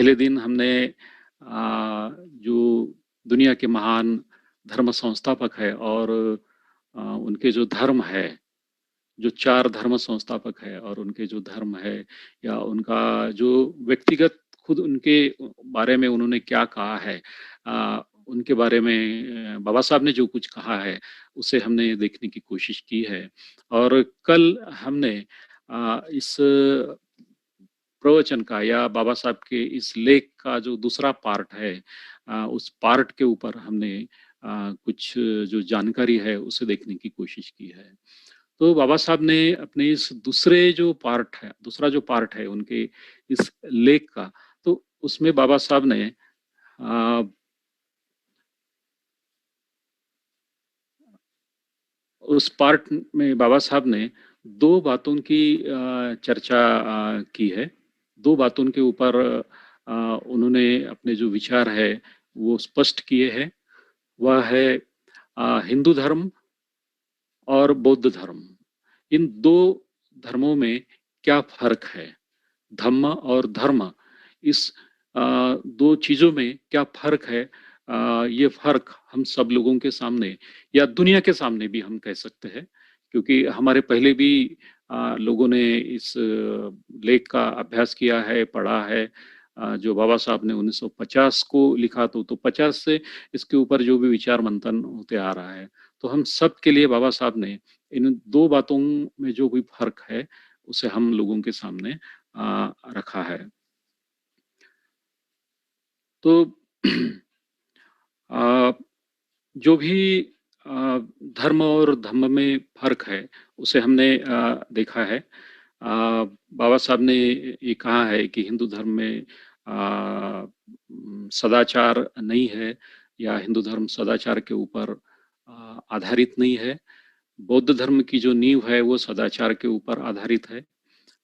पहले दिन हमने जो दुनिया के महान धर्म संस्थापक है और उनके जो धर्म है, जो 4 धर्म संस्थापक है और उनके जो धर्म है या उनका जो व्यक्तिगत खुद उनके बारे में उन्होंने क्या कहा है, उनके बारे में बाबा साहब ने जो कुछ कहा है, उसे हमने देखने की कोशिश की है। और कल हमने इस प्रवचन का या बाबा साहब के इस लेख का जो दूसरा पार्ट है, उस पार्ट के ऊपर हमने कुछ जो जानकारी है उसे देखने की कोशिश की है। तो बाबा साहब ने अपने इस दूसरा जो पार्ट है उनके इस लेख का, तो उसमें बाबा साहब ने आ, उस पार्ट में बाबा साहब ने दो बातों की चर्चा की है। दो बातों के ऊपर उन्होंने अपने जो विचार है वो स्पष्ट किए हैं। वह है हिंदू धर्म और बौद्ध धर्म। इन दो धर्मों में क्या फर्क है, धम्म और धर्म, इस दो चीजों में क्या फर्क है। ये फर्क हम सब लोगों के सामने या दुनिया के सामने भी हम कह सकते हैं, क्योंकि हमारे पहले भी लोगों ने इस लेख का अभ्यास किया है, पढ़ा है। जो बाबा साहब ने 1950 को लिखा, तो 50 से इसके ऊपर जो भी विचार मंथन होते आ रहा है, तो हम सब के लिए बाबा साहब ने इन दो बातों में जो भी फर्क है उसे हम लोगों के सामने रखा है। तो जो भी धर्म और धम्म में फर्क है उसे हमने देखा है। बाबा साहब ने ये कहा है कि हिंदू धर्म में सदाचार नहीं है या हिंदू धर्म सदाचार के ऊपर आधारित नहीं है। बौद्ध धर्म की जो नींव है वो सदाचार के ऊपर आधारित है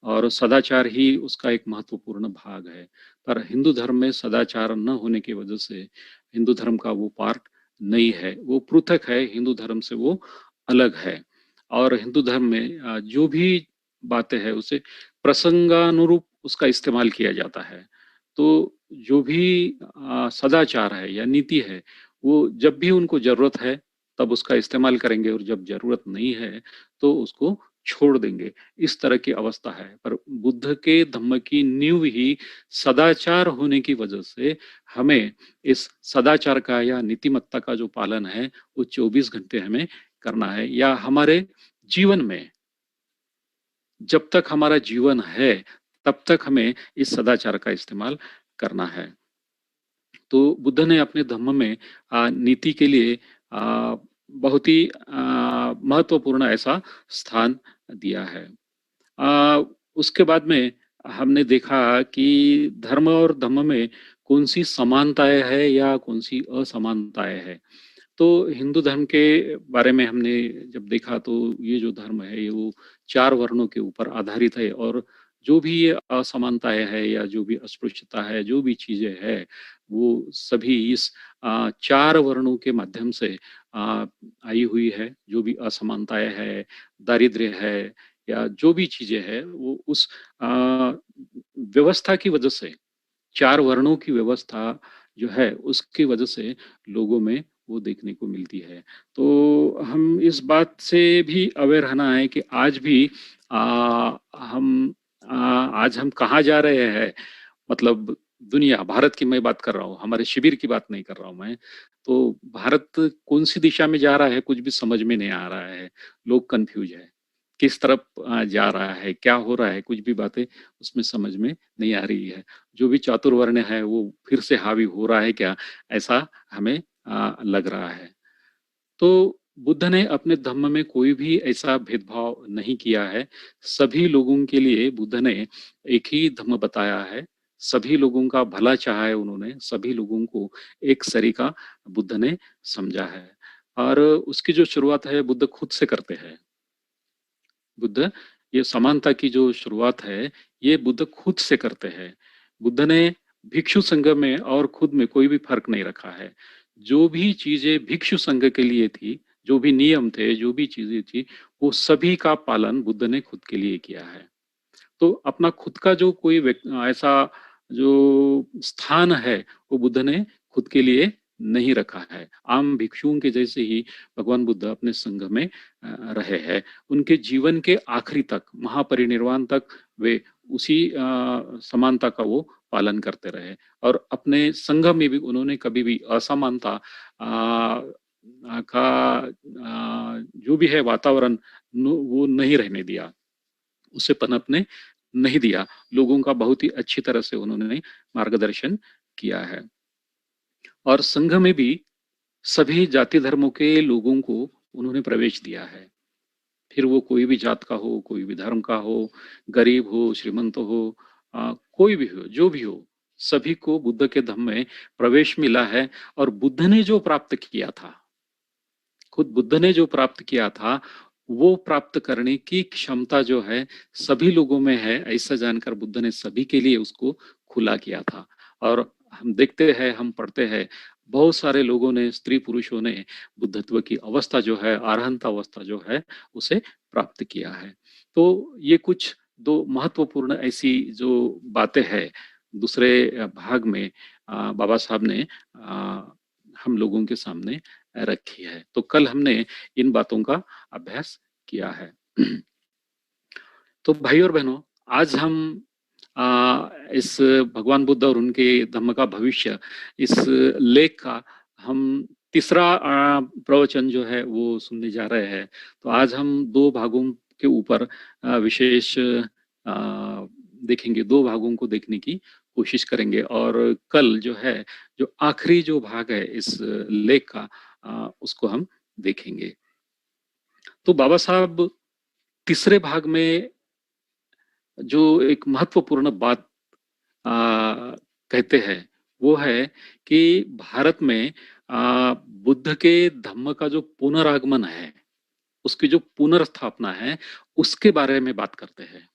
और सदाचार ही उसका एक महत्वपूर्ण भाग है। पर हिंदू धर्म में सदाचार न होने की वजह से हिंदू धर्म का वो पार्ट नहीं है, वो पृथक है, हिंदू धर्म से वो अलग है। और हिंदू धर्म में जो भी बातें हैं उसे प्रसंगानुरूप उसका इस्तेमाल किया जाता है। तो जो भी सदाचार है या नीति है, वो जब भी उनको जरूरत है तब उसका इस्तेमाल करेंगे और जब जरूरत नहीं है तो उसको छोड़ देंगे। इस तरह की अवस्था है। पर बुद्ध के धम्म की नींव ही सदाचार होने की वजह से हमें इस सदाचार का या नीतिमत्ता का जो पालन है वो 24 घंटे हमें करना है, या हमारे जीवन में जब तक हमारा जीवन है तब तक हमें इस सदाचार का इस्तेमाल करना है। तो बुद्ध ने अपने धम्म में नीति के लिए बहुत ही महत्वपूर्ण ऐसा स्थान दिया है। उसके बाद में हमने देखा कि धर्म और धम्म में कौन सी समानताएं है या कौन सी असमानताएं है। तो हिंदू धर्म के बारे में हमने जब देखा तो ये जो धर्म है ये वो 4 वर्णों के ऊपर आधारित है, और जो भी ये असमानताएं है या जो भी अस्पृश्यता है, जो भी चीजें है, वो सभी इस 4 वर्णों के माध्यम से आई हुई है। जो भी असमानताएं है, दारिद्र्य है या जो भी चीजें है, वो उस व्यवस्था की वजह से, 4 वर्णों की व्यवस्था जो है उसकी वजह से लोगों में वो देखने को मिलती है। तो हम इस बात से भी अवेयर रहना है कि आज भी हम आज हम कहाँ जा रहे हैं। मतलब दुनिया, भारत की मैं बात कर रहा हूँ, हमारे शिविर की बात नहीं कर रहा हूँ मैं। तो भारत कौन सी दिशा में जा रहा है कुछ भी समझ में नहीं आ रहा है। लोग कंफ्यूज है, किस तरफ जा रहा है, क्या हो रहा है, कुछ भी बातें उसमें समझ में नहीं आ रही है। जो भी चातुर्वर्ण है वो फिर से हावी हो रहा है क्या, ऐसा हमें लग रहा है। तो बुद्ध ने अपने धम्म में कोई भी ऐसा भेदभाव नहीं किया है। सभी लोगों के लिए बुद्ध ने एक ही धम्म बताया है। सभी लोगों का भला चाहा है उन्होंने, सभी लोगों को एक सरीका बुद्ध ने समझा है। और उसकी जो शुरुआत है बुद्ध खुद से करते हैं। बुद्ध, ये समानता की जो शुरुआत है ये बुद्ध खुद से करते हैं। बुद्ध ने भिक्षु संघ में और खुद में कोई भी फर्क नहीं रखा है। जो भी चीजें भिक्षु संघ के लिए थी, जो भी नियम थे, जो भी चीजें थी, वो सभी का पालन बुद्ध ने खुद के लिए किया है। तो अपना खुद का जो कोई ऐसा जो स्थान है वो बुद्ध ने खुद के लिए नहीं रखा है। आम भिक्षुओं के जैसे ही भगवान बुद्ध अपने संघ में रहे हैं। उनके जीवन के आखिरी तक, महापरिनिर्वाण तक वे उसी समानता का वो पालन करते रहे और अपने संघ में भी उन्होंने कभी भी असमानता का जो भी है वातावरण वो नहीं रहने दिया, उसे पनपने नहीं दिया। लोगों का बहुत ही अच्छी तरह से उन्होंने मार्गदर्शन किया है और संघ में भी सभी जाति धर्मों के लोगों को उन्होंने प्रवेश दिया है। फिर वो कोई भी जात का हो, कोई भी धर्म का हो, गरीब हो, श्रीमंत हो, कोई भी हो, जो भी हो, सभी को बुद्ध के धम्म में प्रवेश मिला है। और बुद्ध ने जो प्राप्त किया था, खुद बुद्ध ने जो प्राप्त किया था, वो प्राप्त करने की क्षमता जो है सभी लोगों में है, ऐसा जानकर बुद्ध ने सभी के लिए उसको खुला किया था। और हम देखते हैं, हम पढ़ते हैं, बहुत सारे लोगों ने, स्त्री पुरुषों ने बुद्धत्व की अवस्था जो है, अरहंत अवस्था जो है, उसे प्राप्त किया है। तो ये कुछ दो महत्वपूर्ण ऐसी जो बातें हैं दूसरे भाग में बाबा साहब ने हम लोगों के सामने रखी है। तो कल हमने इन बातों का अभ्यास किया है। तो भाई और बहनों, आज हम इस भगवान बुद्ध और उनके धम्म का भविष्य, इस लेख का हम तीसरा प्रवचन जो है वो सुनने जा रहे हैं। तो आज हम दो भागों के ऊपर विशेष देखेंगे, दो भागों को देखने की कोशिश करेंगे और कल जो है, जो आखिरी जो भाग है इस लेख का, उसको हम देखेंगे। तो बाबा साहब तीसरे भाग में जो एक महत्वपूर्ण बात कहते हैं, वो है कि भारत में बुद्ध के धम्म का जो पुनरागमन है, उसकी जो पुनर्स्थापना है, उसके बारे में बात करते हैं।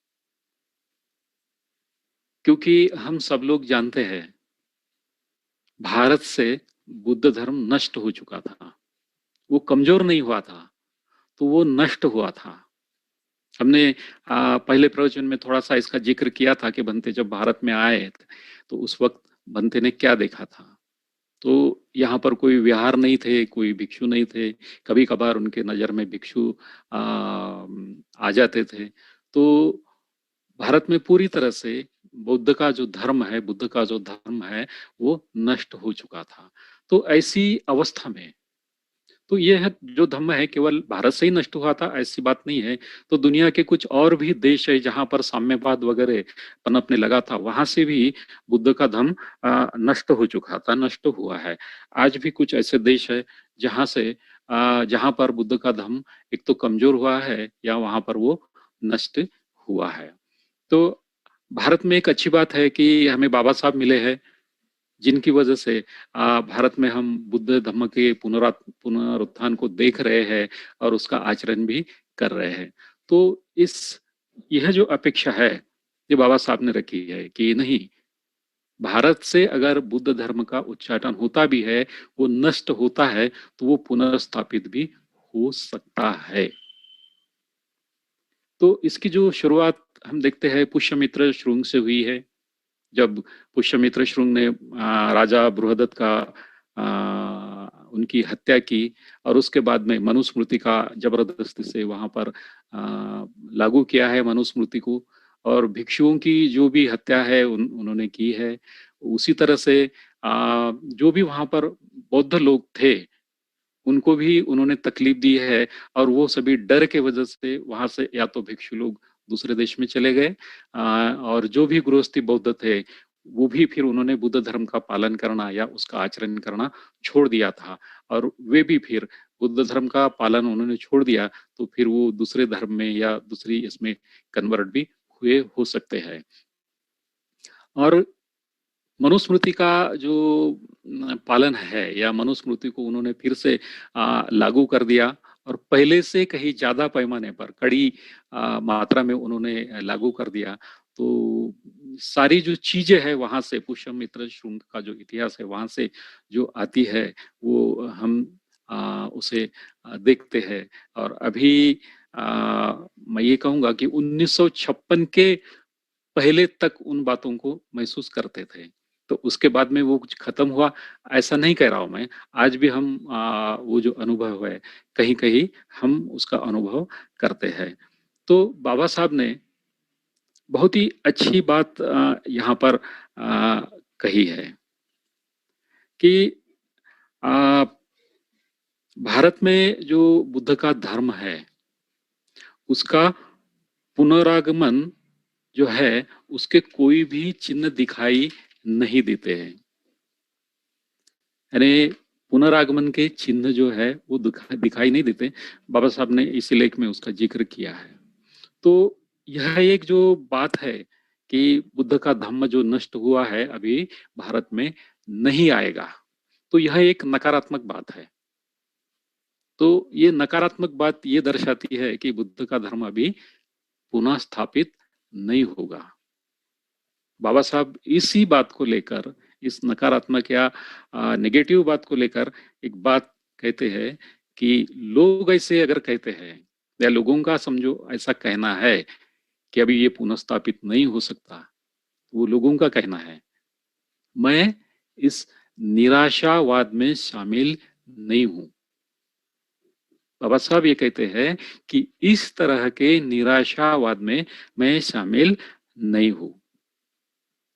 क्योंकि हम सब लोग जानते हैं, भारत से बुद्ध धर्म नष्ट हो चुका था। वो कमजोर नहीं हुआ था, तो वो नष्ट हुआ था। हमने पहले प्रवचन में थोड़ा सा इसका जिक्र किया था कि बनते जब भारत में आए तो उस वक्त बनते ने क्या देखा था। तो यहाँ पर कोई विहार नहीं थे, कोई भिक्षु नहीं थे। कभी कभार उनके नज़र में भिक्षु आ जाते थे। तो भारत में पूरी तरह से बुद्ध का जो धर्म है, बुद्ध का जो धर्म है, वो नष्ट हो चुका था। तो ऐसी अवस्था में, तो ये है जो धम्म है केवल भारत से ही नष्ट हुआ था ऐसी बात नहीं है। तो दुनिया के कुछ और भी देश है जहां पर साम्यवाद वगैरह पनपने लगा था, वहां से भी बुद्ध का धम्म नष्ट हो चुका था, नष्ट हुआ है। आज भी कुछ ऐसे देश है जहां से जहां पर बुद्ध का धम्म एक तो कमजोर हुआ है या वहां पर वो नष्ट हुआ है। तो भारत में एक अच्छी बात है कि हमें बाबा साहब मिले हैं, जिनकी वजह से भारत में हम बुद्ध धम्म के पुनरुत्थान को देख रहे हैं और उसका आचरण भी कर रहे हैं। तो इस यह जो अपेक्षा है, ये बाबा साहब ने रखी है कि नहीं, भारत से अगर बुद्ध धर्म का उच्चाटन होता भी है, वो नष्ट होता है, तो वो पुनर्स्थापित भी हो सकता है। तो इसकी जो शुरुआत हम देखते हैं पुष्यमित्र श्रृंग से हुई है। जब पुष्यमित्र श्रृंग ने राजा बृहदत्त का उनकी हत्या की और उसके बाद में मनुस्मृति का जबरदस्ती से वहां पर लागू किया है मनुस्मृति को, और भिक्षुओं की जो भी हत्या है उन्होंने की है। उसी तरह से जो भी वहां पर बौद्ध लोग थे, उनको भी उन्होंने तकलीफ दी है और वो सभी डर के वजह से वहां से या तो भिक्षु लोग दूसरे देश में चले गए, और जो भी गृहस्थी बौद्ध थे वो भी फिर उन्होंने बुद्ध धर्म का पालन करना या उसका आचरण करना छोड़ दिया था। और वे भी फिर बुद्ध धर्म का पालन उन्होंने छोड़ दिया, तो फिर वो दूसरे धर्म में या दूसरी इसमें कन्वर्ट भी हुए हो सकते हैं। और मनुस्मृति का जो पालन है या मनुस्मृति को उन्होंने फिर से लागू कर दिया और पहले से कहीं ज्यादा पैमाने पर कड़ी मात्रा में उन्होंने लागू कर दिया। तो सारी जो चीजें हैं वहां से, पुष्यमित्र श्रृंग का जो इतिहास है वहां से जो आती है, वो हम उसे देखते हैं। और अभी मैं ये कहूंगा कि 1956 के पहले तक उन बातों को महसूस करते थे। तो उसके बाद में वो कुछ खत्म हुआ, ऐसा नहीं कह रहा हूँ मैं। आज भी हम वो जो अनुभव है, कहीं-कहीं हम उसका अनुभव करते हैं। तो बाबा साहब ने बहुत ही अच्छी बात यहाँ पर कही है कि अ, भारत में जो बुद्ध का धर्म है, उसका पुनरागमन जो है, उसके कोई भी चिन्ह दिखाई नहीं देते हैं। यानी पुनरागमन के चिन्ह जो है वो दिखाई नहीं देते। बाबा साहब ने इसी लेख में उसका जिक्र किया है। तो यह एक जो बात है कि बुद्ध का धम्म जो नष्ट हुआ है अभी भारत में नहीं आएगा, तो यह एक नकारात्मक बात है। तो ये नकारात्मक बात ये दर्शाती है कि बुद्ध का धर्म अभी पुनः स्थापित नहीं होगा। बाबा साहब इसी बात को लेकर, इस नकारात्मक या नेगेटिव बात को लेकर एक बात कहते हैं कि लोग ऐसे अगर कहते हैं या लोगों का समझो ऐसा कहना है कि अभी ये पुनः नहीं हो सकता, वो लोगों का कहना है। मैं इस निराशावाद में शामिल नहीं हूं। बाबा साहब ये कहते हैं कि इस तरह के निराशावाद में मैं शामिल नहीं हूं।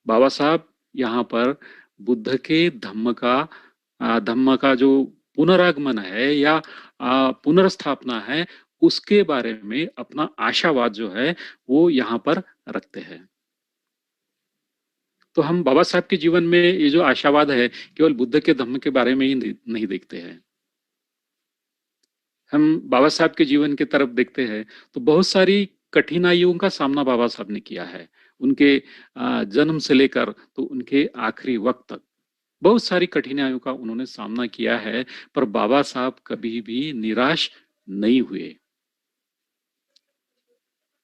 बाबा साहब यहाँ पर बुद्ध के धम्म का जो पुनरागमन है या पुनर्स्थापना है, उसके बारे में अपना आशावाद जो है वो यहाँ पर रखते हैं। तो हम बाबा साहब के जीवन में ये जो आशावाद है, केवल बुद्ध के धम्म के बारे में ही नहीं देखते हैं। हम बाबा साहब के जीवन की तरफ देखते हैं तो बहुत सारी कठिनाइयों का सामना बाबा साहब ने किया है। उनके जन्म से लेकर तो उनके आखिरी वक्त तक बहुत सारी कठिनाइयों का उन्होंने सामना किया है, पर बाबा साहब कभी भी निराश नहीं हुए।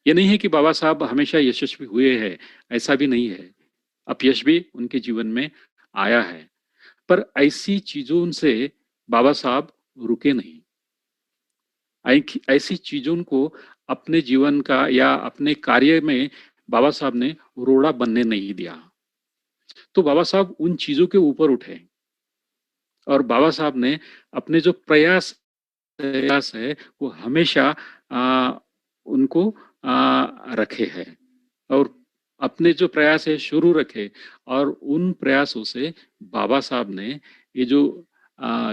ये नहीं है कि बाबा साहब हमेशा यशस्वी हुए हैं, ऐसा भी नहीं है। अपयश भी उनके जीवन में आया है, पर ऐसी चीजों से बाबा साहब रुके नहीं। ऐसी चीजों को अपने जीवन का या अपने कार्य में बाबा साहब ने रोड़ा बनने नहीं दिया। तो बाबा साहब उन चीजों के ऊपर उठे और बाबा साहब ने अपने जो प्रयास है वो हमेशा उनको रखे हैं और अपने जो प्रयास है शुरू रखे और उन प्रयासों से बाबा साहब ने ये जो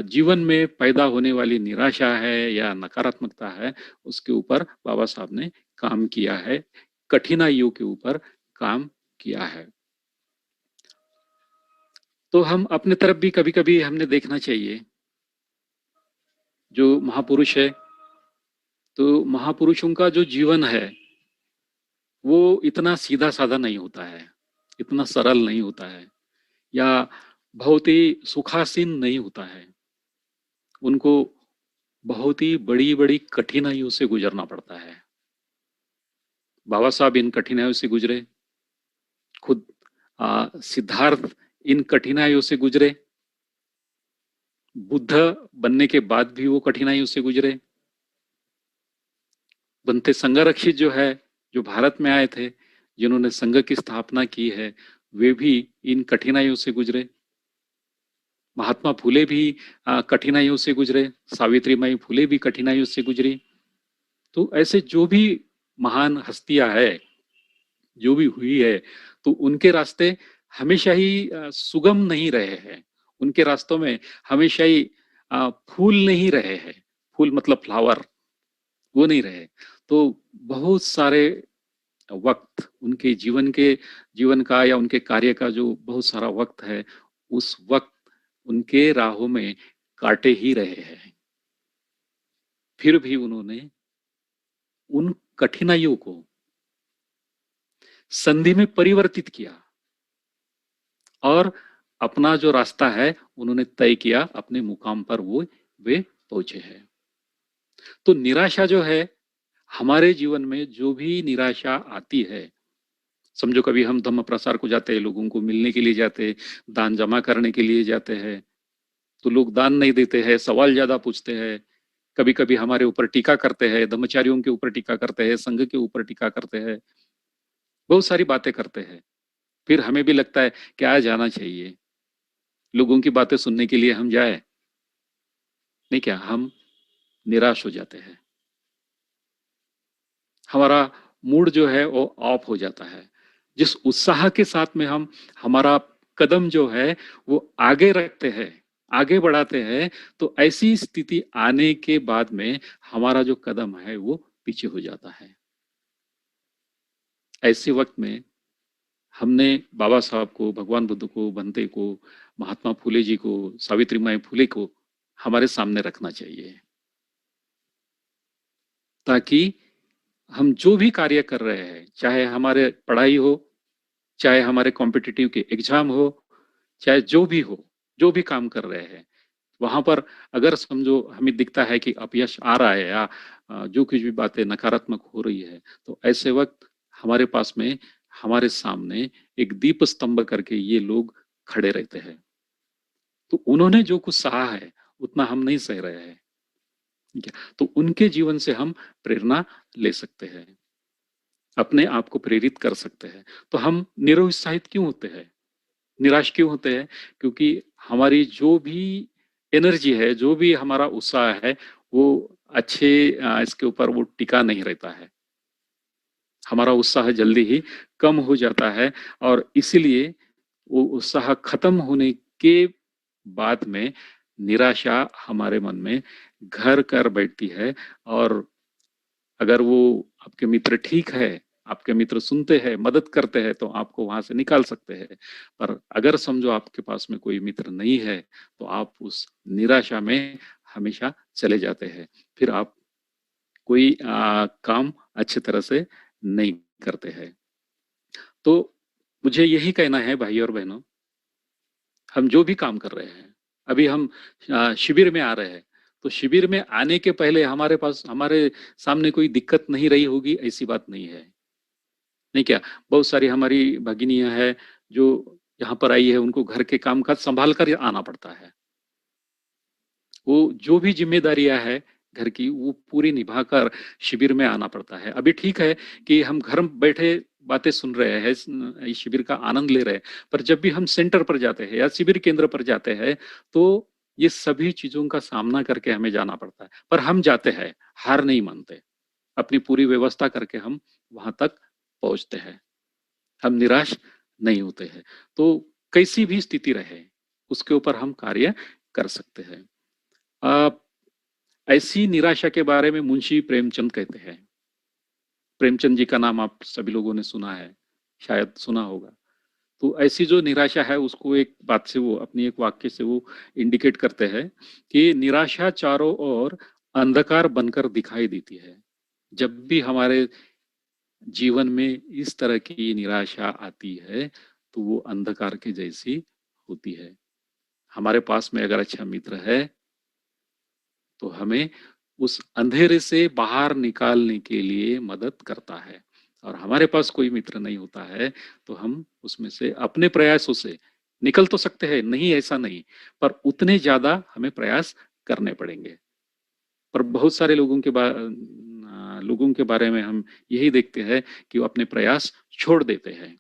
जीवन में पैदा होने वाली निराशा है या नकारात्मकता है, उसके ऊपर बाबा साहब ने काम किया है, कठिनाइयों के ऊपर काम किया है। तो हम अपने तरफ भी कभी-कभी हमने देखना चाहिए, जो महापुरुष है, तो महापुरुषों का जो जीवन है वो इतना सीधा साधा नहीं होता है, इतना सरल नहीं होता है या बहुत ही सुखासीन नहीं होता है। उनको बहुत ही बड़ी बड़ी कठिनाइयों से गुजरना पड़ता है। बाबा साहब इन कठिनाइयों से गुजरे, खुद सिद्धार्थ इन कठिनाइयों से गुजरे, बुद्ध बनने के बाद भी वो कठिनाइयों से गुजरे। बनते संघरक्षित जो है, जो भारत में आए थे, जिन्होंने संघ की स्थापना की है, वे भी इन कठिनाइयों से गुजरे। महात्मा फूले भी कठिनाइयों से गुजरे, सावित्रीबाई फूले भी कठिनाइयों से गुजरी। तो ऐसे जो भी महान हस्तियां है, जो भी हुई है, तो उनके रास्ते हमेशा ही सुगम नहीं रहे हैं। उनके रास्तों में हमेशा ही फूल नहीं रहे हैं। फूल मतलब फ्लावर, वो नहीं रहे। तो बहुत सारे वक्त उनके जीवन का या उनके कार्य का जो बहुत सारा वक्त है, उस वक्त उनके राहों में काटे ही रहे हैं। फिर भी उन्होंने उन कठिनाइयों को संधि में परिवर्तित किया और अपना जो रास्ता है उन्होंने तय किया, अपने मुकाम पर वे पहुंचे हैं। तो निराशा जो है, हमारे जीवन में जो भी निराशा आती है, समझो कभी हम धम्म प्रसार को जाते हैं, लोगों को मिलने के लिए जाते हैं, दान जमा करने के लिए जाते हैं, तो लोग दान नहीं देते हैं, सवाल ज्यादा पूछते हैं, कभी कभी हमारे ऊपर टीका करते हैं, धर्मचारियों के ऊपर टीका करते हैं, संघ के ऊपर टीका करते हैं, बहुत सारी बातें करते हैं, फिर हमें भी लगता है क्या जाना चाहिए, लोगों की बातें सुनने के लिए हम जाए, नहीं क्या, हम निराश हो जाते हैं, हमारा मूड जो है वो ऑफ हो जाता है। जिस उत्साह के साथ में हम हमारा कदम जो है वो आगे रखते हैं, आगे बढ़ाते हैं, तो ऐसी स्थिति आने के बाद में हमारा जो कदम है वो पीछे हो जाता है। ऐसे वक्त में हमने बाबा साहब को, भगवान बुद्ध को, बनते को, महात्मा फूले जी को, सावित्री माई फूले को हमारे सामने रखना चाहिए, ताकि हम जो भी कार्य कर रहे हैं, चाहे हमारे पढ़ाई हो, चाहे हमारे कॉम्पिटिटिव के एग्जाम हो, चाहे जो भी हो, जो भी काम कर रहे हैं, वहां पर अगर समझो हमें दिखता है कि अपयश आ रहा है या जो कुछ भी बातें नकारात्मक हो रही है, तो ऐसे वक्त हमारे पास में, हमारे सामने एक दीप स्तंभ करके ये लोग खड़े रहते हैं। तो उन्होंने जो कुछ सहा है उतना हम नहीं सह रहे हैं, ठीक है? तो उनके जीवन से हम प्रेरणा ले सकते हैं, अपने आप को प्रेरित कर सकते हैं। तो हम निरुत्साहित क्यों होते हैं, निराश क्यों होते हैं? क्योंकि हमारी जो भी एनर्जी है, जो भी हमारा उत्साह है, वो अच्छे इसके ऊपर वो टिका नहीं रहता है, हमारा उत्साह जल्दी ही कम हो जाता है, और इसीलिए वो उत्साह खत्म होने के बाद में निराशा हमारे मन में घर कर बैठती है। और अगर वो आपके मित्र ठीक है, आपके मित्र सुनते हैं, मदद करते हैं, तो आपको वहां से निकाल सकते हैं। पर अगर समझो आपके पास में कोई मित्र नहीं है, तो आप उस निराशा में हमेशा चले जाते हैं, फिर आप कोई काम अच्छी तरह से नहीं करते हैं। तो मुझे यही कहना है भाई और बहनों, हम जो भी काम कर रहे हैं, अभी हम शिविर में आ रहे हैं, तो शिविर में आने के पहले हमारे पास, हमारे सामने कोई दिक्कत नहीं रही होगी, ऐसी बात नहीं है, नहीं क्या? बहुत सारी हमारी भगिनियां हैं जो यहाँ पर आई है, उनको घर के काम काज संभाल कर आना पड़ता है, वो जो भी जिम्मेदारियां है घर की वो पूरी निभाकर शिविर में आना पड़ता है। अभी ठीक है कि हम घर बैठे बातें सुन रहे हैं, इस शिविर का आनंद ले रहे हैं, पर जब भी हम सेंटर पर जाते हैं या शिविर केंद्र पर जाते हैं, तो ये सभी चीजों का सामना करके हमें जाना पड़ता है, पर हम जाते हैं, हार नहीं मानते, अपनी पूरी व्यवस्था करके हम वहां तक पहुंचते हैं, हम निराश नहीं होते हैं। तो कैसी भी स्थिति रहे, उसके ऊपर हम कार्य कर सकते हैं। ऐसी निराशा के बारे में मुंशी प्रेमचंद कहते हैं। प्रेमचंद जी का नाम आप सभी लोगों ने सुना है, शायद सुना होगा। तो ऐसी जो निराशा है उसको एक बात से, वो अपनी एक वाक्य से वो इंडिकेट करते हैं कि निराशा चारों ओर अंधकार बनकर दिखाई देती है। जब भी हमारे जीवन में इस तरह की निराशा आती है, तो वो अंधकार के जैसी होती है। हमारे पास में अगर अच्छा मित्र है, तो हमें उस अंधेरे से बाहर निकालने के लिए मदद करता है। और हमारे पास कोई मित्र नहीं होता है, तो हम उसमें से अपने प्रयासों से निकल तो सकते हैं, नहीं ऐसा नहीं, पर उतने ज्यादा हमें प्रयास करने पड़ेंगे। पर बहुत सारे लोगों के बारे में हम यही देखते हैं कि वो अपने प्रयास छोड़ देते हैं।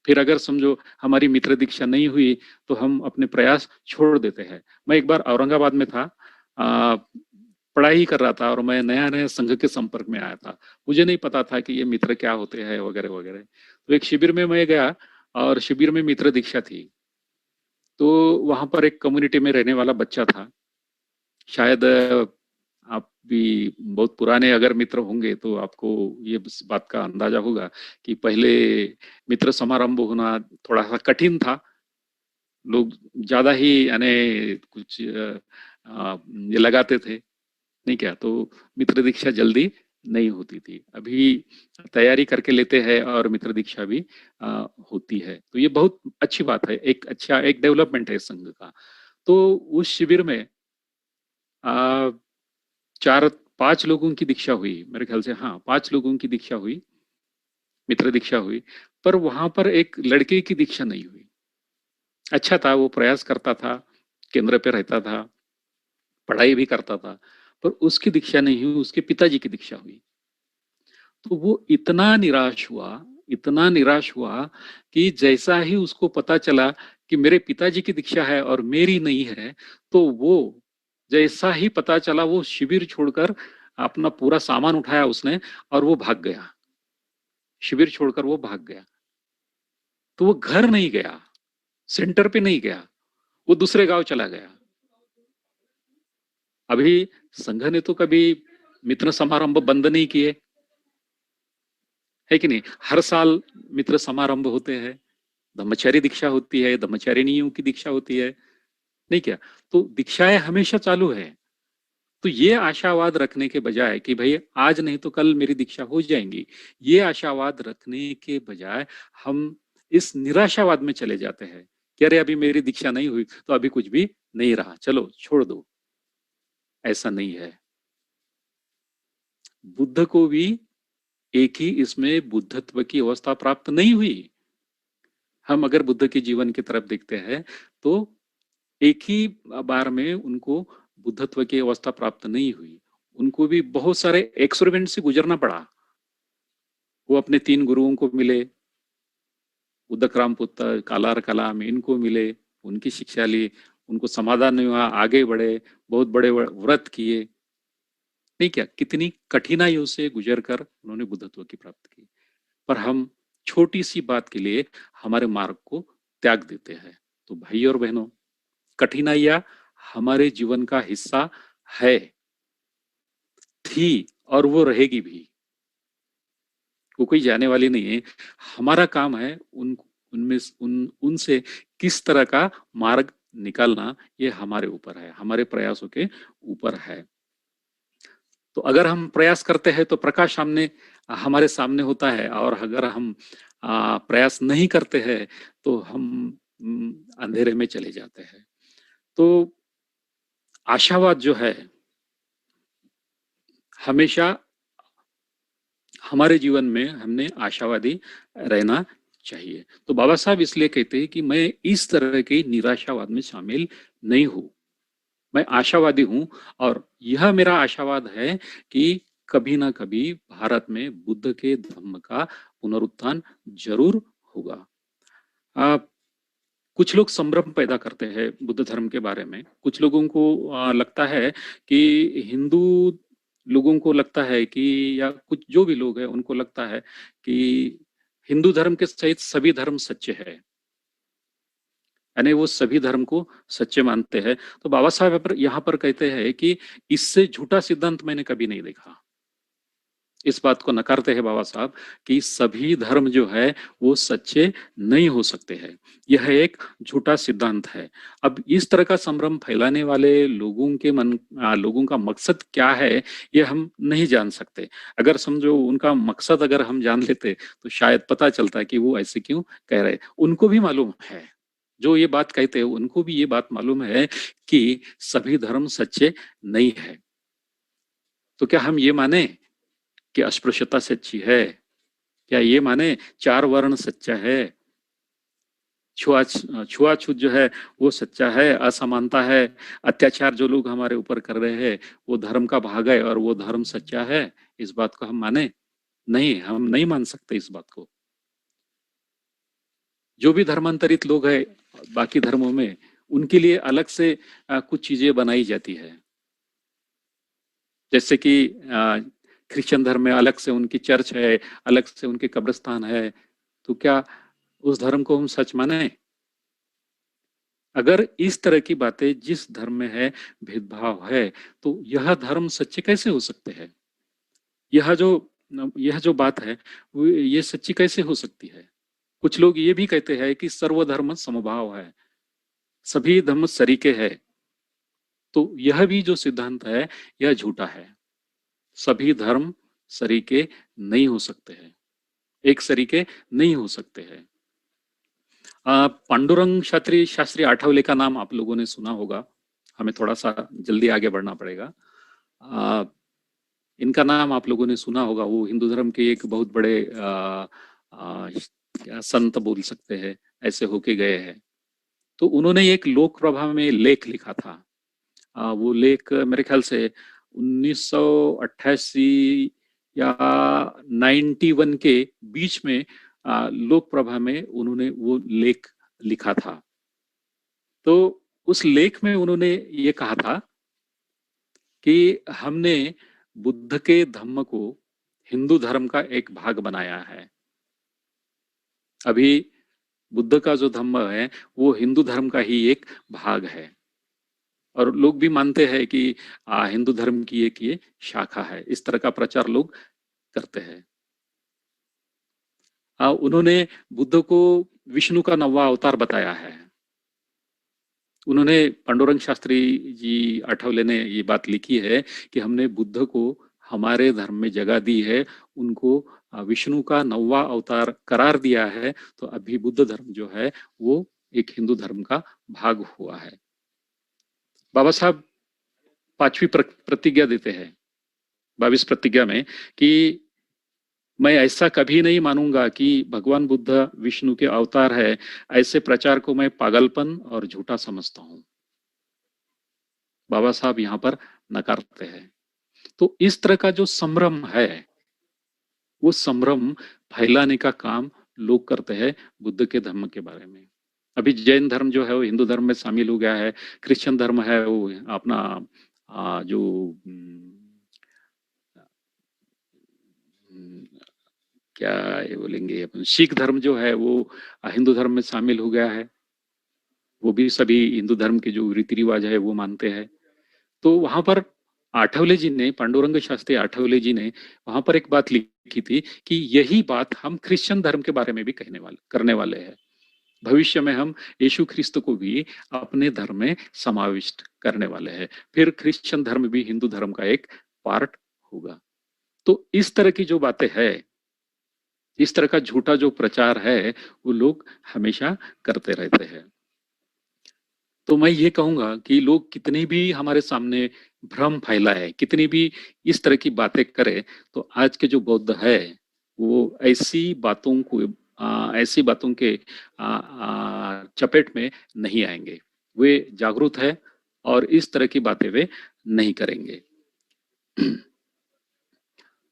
फिर अगर समझो हमारी मित्र दीक्षा नहीं हुई, तो हम अपने प्रयास छोड़ देते हैं। मैं एक बार औरंगाबाद में था, आ, पढ़ाई कर रहा था, और मैं नया नया संघ के संपर्क में आया था, मुझे नहीं पता था कि ये मित्र क्या होते हैं वगैरह वगैरह। तो एक शिविर में मैं गया, और शिविर में मित्र दीक्षा थी। तो वहां पर एक कम्युनिटी में रहने वाला बच्चा था, शायद आप भी बहुत पुराने अगर मित्र होंगे तो आपको ये बात का अंदाजा होगा कि पहले मित्र समारंभ होना थोड़ा सा कठिन था, लोग ज्यादा ही यानी कुछ ये लगाते थे, नहीं क्या? तो मित्र दीक्षा जल्दी नहीं होती थी। अभी तैयारी करके लेते हैं और मित्र दीक्षा भी होती है, तो ये बहुत अच्छी बात है, एक अच्छा एक डेवलपमेंट है इस संघ का। तो उस शिविर में आ, चार पांच लोगों की दीक्षा हुई मेरे ख्याल से, हाँ 5 लोगों की दीक्षा हुई, मित्र दीक्षा हुई। पर वहां पर एक लड़के की दीक्षा नहीं हुई। अच्छा था, वो प्रयास करता था, केंद्र पे रहता था, पढ़ाई भी करता था, पर उसकी दीक्षा नहीं हुई, उसके पिताजी की दीक्षा हुई। तो वो इतना निराश हुआ, इतना निराश हुआ कि जैसा ही उसको पता चला कि मेरे पिताजी की दीक्षा है और मेरी नहीं है, तो वो जैसा ही पता चला वो शिविर छोड़कर अपना पूरा सामान उठाया उसने और वो भाग गया। शिविर छोड़कर वो भाग गया। तो वो घर नहीं गया, सेंटर पे नहीं गया, वो दूसरे गांव चला गया। अभी संघ ने तो कभी मित्र समारंभ बंद नहीं किए, है कि नहीं? हर साल मित्र समारंभ होते हैं, ब्रह्मचारी दीक्षा होती है, ब्रह्मचारिणियों की दीक्षा होती है, नहीं क्या? तो दीक्षाएं हमेशा चालू है। तो ये आशावाद रखने के बजाय कि भाई आज नहीं तो कल मेरी दीक्षा हो जाएंगी, ये आशावाद रखने के बजाय हम इस निराशावाद में चले जाते हैं कि अरे अभी मेरी दीक्षा नहीं हुई तो अभी कुछ भी नहीं रहा, चलो छोड़ दो। ऐसा नहीं है। बुद्ध को भी एक ही इसमें बुद्धत्व की अवस्था प्राप्त नहीं हुई। हम अगर बुद्ध के जीवन की तरफ देखते हैं तो एक ही बार में उनको बुद्धत्व की अवस्था प्राप्त नहीं हुई। उनको भी बहुत सारे एक्सपेरिमेंट से गुजरना पड़ा। वो अपने 3 गुरुओं को मिले, उदकराम पुत्र, कालार कलाम, इनको मिले, उनकी शिक्षा ली, उनको समाधान नहीं हुआ, आगे बढ़े, बहुत बड़े व्रत किए, नहीं क्या? कितनी कठिनाइयों से गुजर कर उन्होंने बुद्धत्व की प्राप्त की। पर हम छोटी सी बात के लिए हमारे मार्ग को त्याग देते हैं। तो भाई और बहनों, कठिनाइयां हमारे जीवन का हिस्सा है, थी और वो रहेगी भी। वो कोई जाने वाली नहीं है। हमारा काम है उनमें उनसे किस तरह का मार्ग निकालना, ये हमारे ऊपर है, हमारे प्रयासों के ऊपर है। तो अगर हम प्रयास करते हैं तो प्रकाश सामने हमारे सामने होता है, और अगर हम प्रयास नहीं करते हैं तो हम अंधेरे में चले जाते हैं। तो आशावाद जो है हमेशा हमारे जीवन में हमने आशावादी रहना चाहिए। तो बाबा साहब इसलिए कहते हैं कि मैं इस तरह के निराशावाद में शामिल नहीं हूं, मैं आशावादी हूं। और यह मेरा आशावाद है कि कभी ना कभी भारत में बुद्ध के धम्म का पुनरुत्थान जरूर होगा। आ, कुछ लोग संभ्रम पैदा करते हैं बुद्ध धर्म के बारे में। कुछ लोगों को लगता है कि हिंदू लोगों को लगता है कि, या कुछ जो भी लोग हैं उनको लगता है कि हिंदू धर्म के सहित सभी धर्म सच्चे हैं, यानी वो सभी धर्म को सच्चे मानते हैं। तो बाबा साहब यहाँ पर कहते हैं कि इससे झूठा सिद्धांत मैंने कभी नहीं देखा। इस बात को नकारते हैं बाबा साहब कि सभी धर्म जो है वो सच्चे नहीं हो सकते हैं, यह एक झूठा सिद्धांत है। अब इस तरह का संभ्रम फैलाने वाले लोगों के लोगों का मकसद क्या है, ये हम नहीं जान सकते। अगर समझो उनका मकसद अगर हम जान लेते तो शायद पता चलता कि वो ऐसे क्यों कह रहे। उनको भी मालूम है, जो ये बात कहते हैं उनको भी ये बात मालूम है कि सभी धर्म सच्चे नहीं है। तो क्या हम ये माने कि अस्पृश्यता सच्ची है? क्या ये माने 4 वर्ण सच्चा है? छुआछूत जो है वो सच्चा है? असमानता है, अत्याचार जो लोग हमारे ऊपर कर रहे हैं वो धर्म का भाग है और वो धर्म सच्चा है? इस बात को हम माने? नहीं, हम नहीं मान सकते इस बात को। जो भी धर्मांतरित लोग हैं बाकी धर्मों में, उनके लिए अलग से कुछ चीजें बनाई जाती है। जैसे कि क्रिश्चियन धर्म में अलग से उनकी चर्च है, अलग से उनके कब्रिस्तान है। तो क्या उस धर्म को हम सच माने? अगर इस तरह की बातें जिस धर्म में है, भेदभाव है, तो यह धर्म सच्चे कैसे हो सकते हैं? यह जो यह जो बात है ये सच्ची कैसे हो सकती है? कुछ लोग ये भी कहते हैं कि सर्वधर्म समभाव है, सभी धर्म सरीके है। तो यह भी जो सिद्धांत है यह झूठा है। सभी धर्म सरीके नहीं हो सकते हैं, एक सरीके नहीं हो सकते हैं। पांडुरंग शास्त्री शास्त्री आठवले का नाम आप लोगों ने सुना होगा। हमें थोड़ा सा जल्दी आगे बढ़ना पड़ेगा। इनका नाम आप लोगों ने सुना होगा। वो हिंदू धर्म के एक बहुत बड़े संत बोल सकते हैं, ऐसे होके गए हैं। तो उन्होंने एक लोक प्रभा में लेख लिखा था। वो लेख मेरे ख्याल से 1988 या 91 के बीच में लोकप्रभा में उन्होंने वो लेख लिखा था। तो उस लेख में उन्होंने ये कहा था कि हमने बुद्ध के धम्म को हिंदू धर्म का एक भाग बनाया है। अभी बुद्ध का जो धम्म है वो हिंदू धर्म का ही एक भाग है, और लोग भी मानते हैं कि हिंदू धर्म की एक ये शाखा है। इस तरह का प्रचार लोग करते हैं। उन्होंने बुद्ध को विष्णु का 9वां अवतार बताया है। उन्होंने पांडुरंग शास्त्री जी आठवले ने ये बात लिखी है कि हमने बुद्ध को हमारे धर्म में जगह दी है, उनको विष्णु का 9वां अवतार करार दिया है। तो अभी बुद्ध धर्म जो है वो एक हिंदू धर्म का भाग हुआ है। बाबा साहब 5वीं प्रतिज्ञा देते हैं 22 प्रतिज्ञा में कि मैं ऐसा कभी नहीं मानूंगा कि भगवान बुद्ध विष्णु के अवतार है। ऐसे प्रचार को मैं पागलपन और झूठा समझता हूं। बाबा साहब यहाँ पर नकारते हैं। तो इस तरह का जो संभ्रम है वो संभ्रम फैलाने का काम लोग करते हैं बुद्ध के धर्म के बारे में। अभी जैन धर्म जो है वो हिंदू धर्म में शामिल हो गया है। क्रिश्चियन धर्म है वो अपना जो क्या ये बोलेंगे अपन, सिख धर्म जो है वो हिंदू धर्म में शामिल हो गया है। वो भी सभी हिंदू धर्म के जो रीति रिवाज है वो मानते हैं। तो वहां पर आठवले जी ने, पांडुरंग शास्त्री आठवले जी ने वहां पर एक बात लिखी थी कि यही बात हम क्रिश्चियन धर्म के बारे में भी करने वाले हैं। भविष्य में हम यीशु ख्रिस्त को भी अपने धर्म में समाविष्ट करने वाले हैं। फिर क्रिश्चियन धर्म भी हिंदू धर्म का एक पार्ट होगा। तो इस तरह की जो बातें है, इस तरह का झूठा जो प्रचार है वो लोग हमेशा करते रहते हैं। तो मैं ये कहूंगा कि लोग कितनी भी हमारे सामने भ्रम फैलाए, कितनी भी इस तरह की बातें करे, तो आज के जो बौद्ध है वो ऐसी बातों के चपेट में नहीं आएंगे। वे जागरूक है और इस तरह की बातें वे नहीं करेंगे।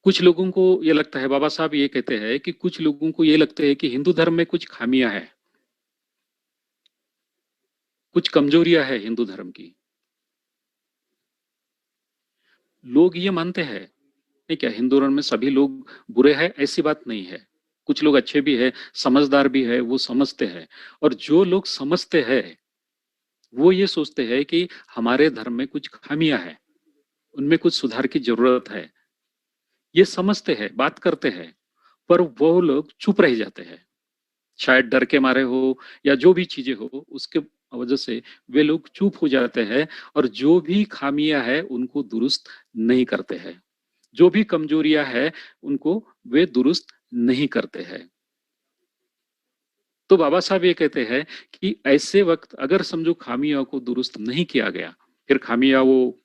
कुछ लोगों को ये लगता है, बाबा साहब ये कहते हैं कि कुछ लोगों को ये लगता है कि हिंदू धर्म में कुछ खामियां हैं, कुछ कमजोरियां है हिंदू धर्म की। लोग ये मानते हैं नहीं क्या हिंदू धर्म में सभी लोग बुरे हैं? ऐसी बात नहीं है। कुछ लोग अच्छे भी है, समझदार भी है, वो समझते हैं। और जो लोग समझते हैं वो ये सोचते हैं कि हमारे धर्म में कुछ खामियां हैं, उनमें कुछ सुधार की जरूरत है। ये समझते हैं, बात करते हैं, पर वो लोग चुप रह जाते हैं। शायद डर के मारे हो या जो भी चीजें हो, उसके वजह से वे लोग चुप हो जाते हैं और जो भी खामियां है उनको दुरुस्त नहीं करते हैं। जो भी कमजोरियां है उनको वे दुरुस्त नहीं करते हैं। तो बाबा साहब ये कहते हैं कि ऐसे वक्त अगर समझो खामियां को दुरुस्त नहीं किया गया, फिर खामियां वो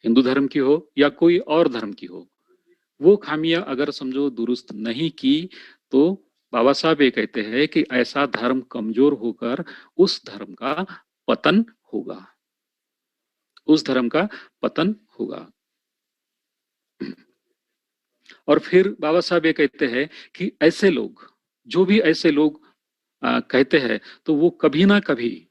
हिंदू धर्म की हो या कोई और धर्म की हो, वो खामियां अगर समझो दुरुस्त नहीं की, तो बाबा साहब ये कहते हैं कि ऐसा धर्म कमजोर होकर उस धर्म का पतन होगा, उस धर्म का पतन होगा। और फिर बाबा साहब ये कहते हैं कि ऐसे लोग, जो भी ऐसे लोग कहते हैं, तो वो कभी ना कभी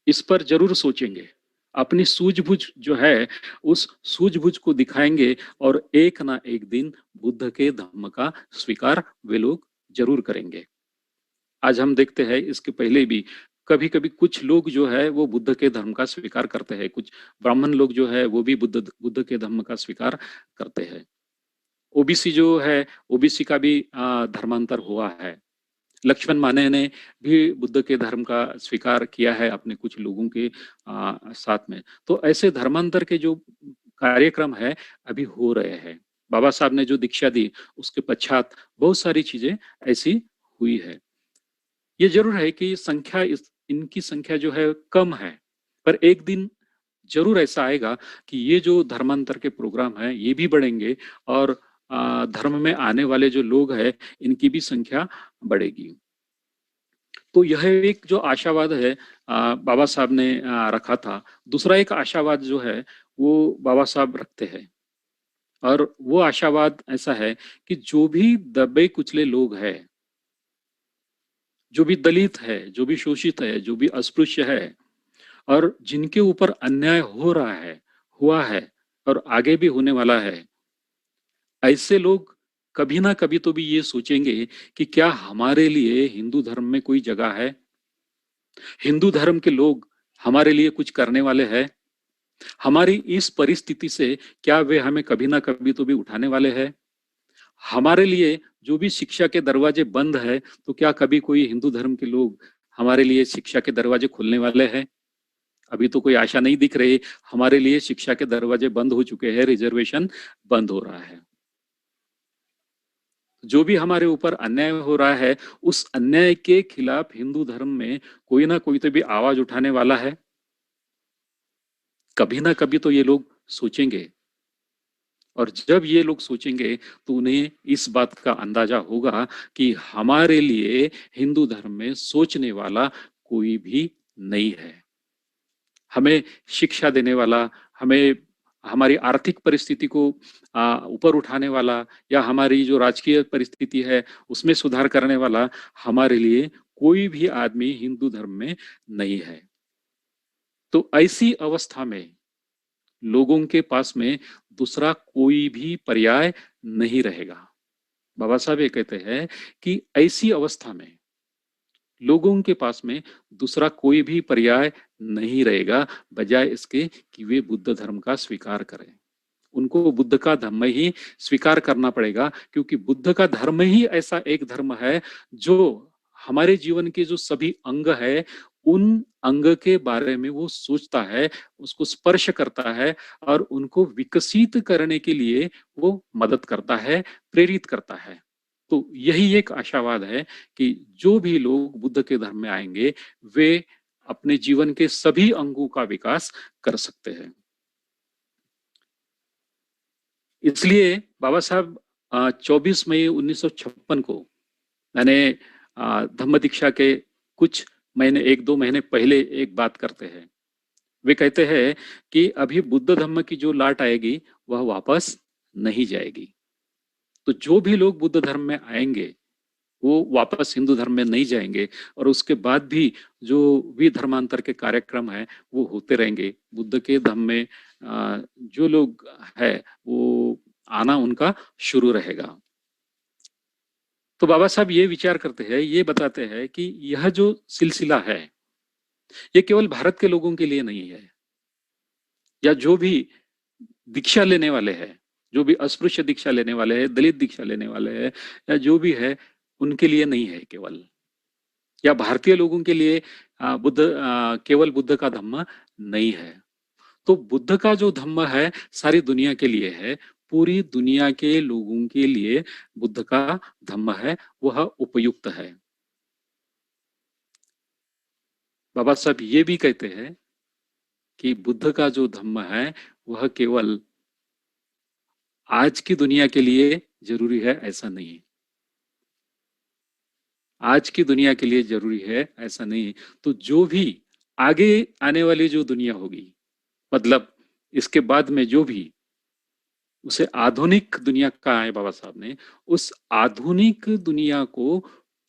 इस पर जरूर सोचेंगे, अपनी सूझबूझ जो है उस सूझबूझ को दिखाएंगे और एक ना एक दिन बुद्ध के धम्म का स्वीकार वे लोग जरूर करेंगे। आज हम देखते हैं, इसके पहले भी कभी कभी कुछ लोग जो है वो बुद्ध के धर्म का स्वीकार करते हैं। कुछ ब्राह्मण लोग जो है वो भी बुद्ध के धर्म का स्वीकार करते हैं। ओबीसी जो है, ओबीसी का भी धर्मांतर हुआ है। लक्ष्मण माने ने भी बुद्ध के धर्म का स्वीकार किया है अपने कुछ लोगों के साथ में। तो ऐसे धर्मांतर के जो कार्यक्रम है अभी हो रहे हैं। बाबा साहब ने जो दीक्षा दी उसके पश्चात बहुत सारी चीजें ऐसी हुई है। ये जरूर है कि इनकी संख्या जो है कम है, पर एक दिन जरूर ऐसा आएगा कि ये जो धर्मांतर के प्रोग्राम है ये भी बढ़ेंगे और धर्म में आने वाले जो लोग हैं इनकी भी संख्या बढ़ेगी। तो यह एक जो आशावाद है बाबा साहब ने रखा था। दूसरा एक आशावाद जो है वो बाबा साहब रखते हैं और वो आशावाद ऐसा है कि जो भी दबे कुचले लोग हैं, जो भी दलित है, जो भी शोषित है, जो भी अस्पृश्य है और जिनके ऊपर अन्याय हो रहा है, हुआ है और आगे भी होने वाला है, ऐसे लोग कभी ना कभी तो भी ये सोचेंगे कि क्या हमारे लिए हिंदू धर्म में कोई जगह है, हिंदू धर्म के लोग हमारे लिए कुछ करने वाले हैं, हमारी इस परिस्थिति से क्या वे हमें कभी ना कभी तो भी उठाने वाले हैं, हमारे लिए जो भी शिक्षा के दरवाजे बंद है तो क्या कभी कोई हिंदू धर्म के लोग हमारे लिए शिक्षा के दरवाजे खोलने वाले हैं। अभी तो कोई आशा नहीं दिख रही, हमारे लिए शिक्षा के दरवाजे बंद हो चुके हैं, रिजर्वेशन बंद हो रहा है। जो भी हमारे ऊपर अन्याय हो रहा है उस अन्याय के खिलाफ हिंदू धर्म में कोई ना कोई तो भी आवाज उठाने वाला है। कभी ना कभी तो ये लोग सोचेंगे और जब ये लोग सोचेंगे तो उन्हें इस बात का अंदाजा होगा कि हमारे लिए हिंदू धर्म में सोचने वाला कोई भी नहीं है, हमें शिक्षा देने वाला, हमें हमारी आर्थिक परिस्थिति को ऊपर उठाने वाला या हमारी जो राजकीय परिस्थिति है उसमें सुधार करने वाला हमारे लिए कोई भी आदमी हिंदू धर्म में नहीं है। तो ऐसी अवस्था में लोगों के पास में दूसरा कोई भी पर्याय नहीं रहेगा। बाबा साहब ये कहते हैं कि ऐसी अवस्था में लोगों के पास में दूसरा कोई भी पर्याय नहीं रहेगा बजाय इसके कि वे बुद्ध धर्म का स्वीकार करें। उनको बुद्ध का धर्म ही स्वीकार करना पड़ेगा क्योंकि बुद्ध का धर्म ही ऐसा एक धर्म है जो हमारे जीवन के जो सभी अंग है उन अंग के बारे में वो सोचता है, उसको स्पर्श करता है और उनको विकसित करने के लिए वो मदद करता है, प्रेरित करता है। तो यही एक आशावाद है कि जो भी लोग बुद्ध के धर्म में आएंगे वे अपने जीवन के सभी अंगों का विकास कर सकते हैं। इसलिए बाबा साहब 24 मई 1956 को मैंने धम्म दीक्षा के कुछ महीने, एक दो महीने पहले एक बात करते हैं। वे कहते हैं कि अभी बुद्ध धम्म की जो लाट आएगी वह वापस नहीं जाएगी। तो जो भी लोग बुद्ध धर्म में आएंगे वो वापस हिंदू धर्म में नहीं जाएंगे और उसके बाद भी जो भी धर्मांतर के कार्यक्रम है वो होते रहेंगे। बुद्ध के धर्म में जो लोग है वो आना उनका शुरू रहेगा। तो बाबा साहब ये विचार करते हैं, ये बताते हैं कि यह जो सिलसिला है ये केवल भारत के लोगों के लिए नहीं है, या जो भी दीक्षा लेने वाले हैं, जो भी अस्पृश्य दीक्षा लेने वाले हैं, दलित दीक्षा लेने वाले हैं या जो भी है उनके लिए नहीं है केवल, या भारतीय लोगों के लिए बुद्ध केवल बुद्ध का धम्म नहीं है। तो बुद्ध का जो धम्म है सारी दुनिया के लिए है, पूरी दुनिया के लोगों के लिए बुद्ध का धम्म है, वह उपयुक्त है। बाबा साहब ये भी कहते हैं कि बुद्ध का जो धम्म है वह केवल आज की दुनिया के लिए जरूरी है ऐसा नहीं, आज की दुनिया के लिए जरूरी है ऐसा नहीं। तो जो भी आगे आने वाली जो दुनिया होगी, मतलब इसके बाद में जो भी उसे आधुनिक दुनिया कहा है बाबा साहब ने, उस आधुनिक दुनिया को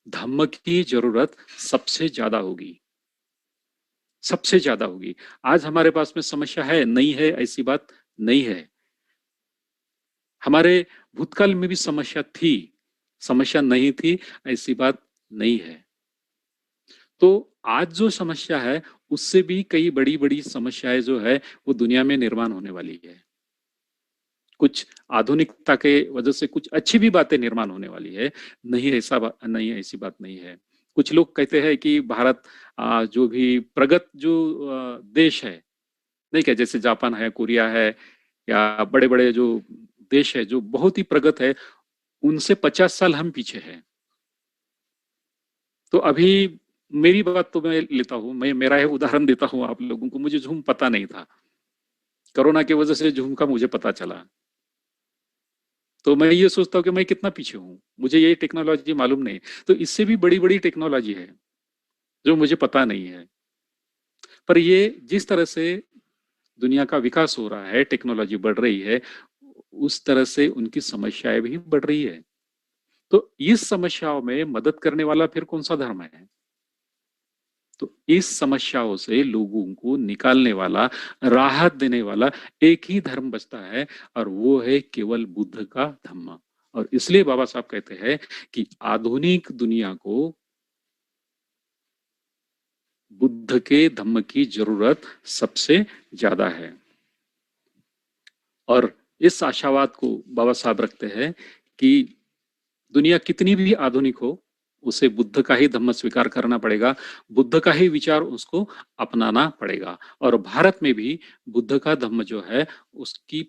धम्म की जरूरत सबसे ज्यादा होगी, सबसे ज्यादा होगी। आज हमारे पास में समस्या है नहीं है ऐसी बात नहीं है, हमारे भूतकाल में भी समस्या थी, समस्या नहीं थी ऐसी बात नहीं है। तो आज जो समस्या है उससे भी कई बड़ी बड़ी समस्याएं जो है वो दुनिया में निर्माण होने वाली है। कुछ आधुनिकता के वजह से कुछ अच्छी भी बातें निर्माण होने वाली है, नहीं ऐसा नहीं, ऐसी बात नहीं है। कुछ लोग कहते हैं कि भारत जो भी प्रगत जो देश है, नहीं क्या, जैसे जापान है, कोरिया है या बड़े बड़े जो देश है जो बहुत ही प्रगत है, उनसे 50 साल हम पीछे हैं। तो अभी मेरी बात तो मैं लेता हूँ, मैं मेरा है उदाहरण देता हूँ आप लोगों को। मुझे झूम पता नहीं था, कोरोना की वजह से झूम का मुझे पता चला। तो मैं ये सोचता हूँ कि मैं कितना पीछे हूँ, मुझे ये टेक्नोलॉजी मालूम नहीं। तो इससे भी बड़ी बड़ी टेक्नोलॉजी है जो मुझे पता नहीं है। पर ये जिस तरह से दुनिया का विकास हो रहा है, टेक्नोलॉजी बढ़ रही है, उस तरह से उनकी समस्याएं भी बढ़ रही है। तो इस समस्याओं में मदद करने वाला फिर कौन सा धर्म है? तो इस समस्याओं से लोगों को निकालने वाला, राहत देने वाला एक ही धर्म बचता है, और वो है केवल बुद्ध का धम्म। और इसलिए बाबा साहब कहते हैं कि आधुनिक दुनिया को बुद्ध के धम्म की जरूरत सबसे ज्यादा है। और इस आशावाद को बाबा साहब रखते हैं कि दुनिया कितनी भी आधुनिक हो, उसे बुद्ध का ही धम्म स्वीकार करना पड़ेगा, बुद्ध का ही विचार उसको अपनाना पड़ेगा। और भारत में भी बुद्ध का धम्म जो है उसकी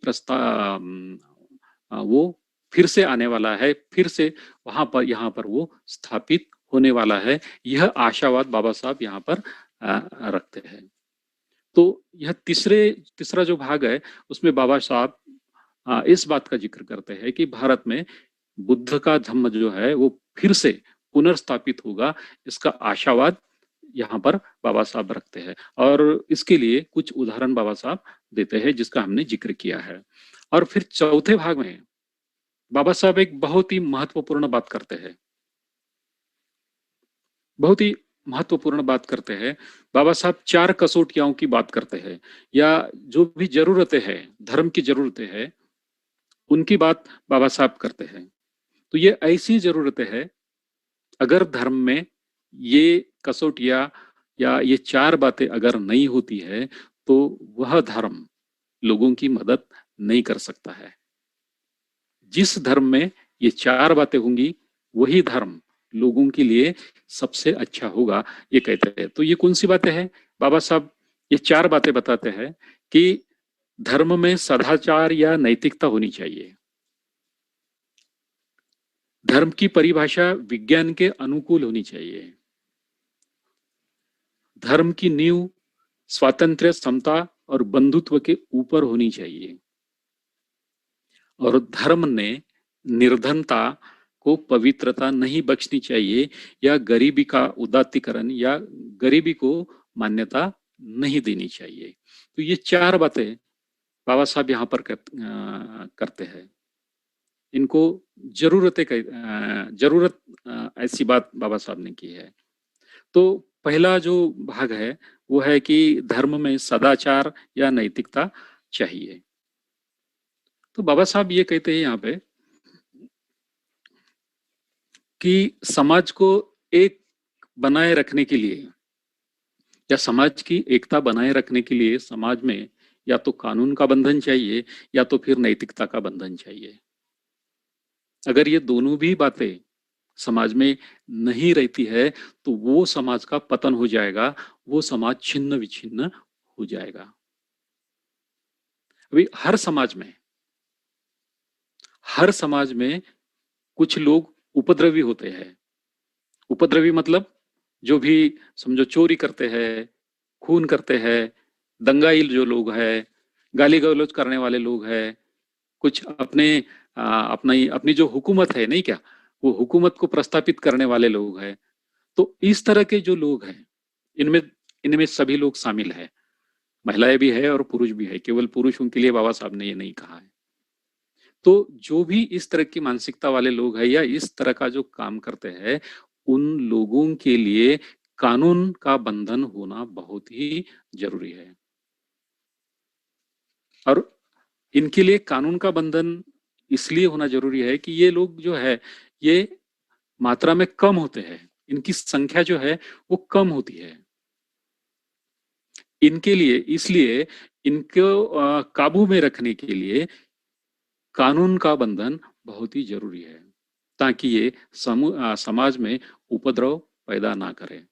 वो फिर से आने वाला है, फिर से वहां पर यहाँ पर वो स्थापित होने वाला है। यह आशावाद बाबा साहब यहाँ पर रखते हैं। तो यह तीसरा जो भाग है उसमें बाबा साहब इस बात का जिक्र करते हैं कि भारत में बुद्ध का धम्म जो है वो फिर से पुनर्स्थापित होगा, इसका आशावाद यहाँ पर बाबा साहब रखते हैं। और इसके लिए कुछ उदाहरण बाबा साहब देते हैं जिसका हमने जिक्र किया है। और फिर चौथे भाग में बाबा साहब एक बहुत ही महत्वपूर्ण बात करते हैं, बहुत ही महत्वपूर्ण बात करते हैं। बाबा साहब 4 कसौटियों की बात करते हैं, या जो भी जरूरतें हैं, धर्म की जरूरतें हैं, उनकी बात बाबा साहब करते हैं। तो ये ऐसी जरूरतें हैं, अगर धर्म में ये कसौटियां या ये 4 बातें अगर नहीं होती है तो वह धर्म लोगों की मदद नहीं कर सकता है। जिस धर्म में ये 4 बातें होंगी वही धर्म लोगों के लिए सबसे अच्छा होगा, ये कहते हैं। तो ये कौन सी बातें हैं? बाबा साहब ये 4 बातें बताते हैं कि धर्म में सदाचार या नैतिकता होनी चाहिए, धर्म की परिभाषा विज्ञान के अनुकूल होनी चाहिए, धर्म की नींव स्वातंत्र्य, समता और बंधुत्व के ऊपर होनी चाहिए, और धर्म ने निर्धनता को पवित्रता नहीं बख्शनी चाहिए, या गरीबी का उदात्तीकरण या गरीबी को मान्यता नहीं देनी चाहिए। तो ये 4 बातें बाबा साहब यहाँ पर करते हैं। इनको जरूरत ऐसी बात बाबा साहब ने की है। तो पहला जो भाग है वो है कि धर्म में सदाचार या नैतिकता चाहिए। तो बाबा साहब ये कहते हैं यहाँ पे कि समाज को एक बनाए रखने के लिए या समाज की एकता बनाए रखने के लिए समाज में या तो कानून का बंधन चाहिए या तो फिर नैतिकता का बंधन चाहिए। अगर ये दोनों भी बातें समाज में नहीं रहती है तो वो समाज का पतन हो जाएगा, वो समाज छिन्न विच्छिन्न हो जाएगा। अभी हर समाज में कुछ लोग उपद्रवी होते हैं। उपद्रवी मतलब जो भी समझो चोरी करते हैं, खून करते हैं, दंगाई जो लोग हैं, गाली गलौज करने वाले लोग हैं, कुछ अपनी जो हुकूमत है नहीं क्या, वो हुकूमत को प्रस्तापित करने वाले लोग हैं। तो इस तरह के जो लोग हैं, इनमें इनमें सभी लोग शामिल हैं, महिलाएं भी है और पुरुष भी है, केवल पुरुषों के लिए बाबा साहब ने ये नहीं कहा है। तो जो भी इस तरह की मानसिकता वाले लोग हैं या इस तरह का जो काम करते हैं, उन लोगों के लिए कानून का बंधन होना बहुत ही जरूरी है। और इनके लिए कानून का बंधन इसलिए होना जरूरी है कि ये लोग जो है ये मात्रा में कम होते हैं, इनकी संख्या जो है वो कम होती है। इनके लिए इसलिए इनको काबू में रखने के लिए कानून का बंधन बहुत ही जरूरी है, ताकि ये समाज में उपद्रव पैदा ना करे।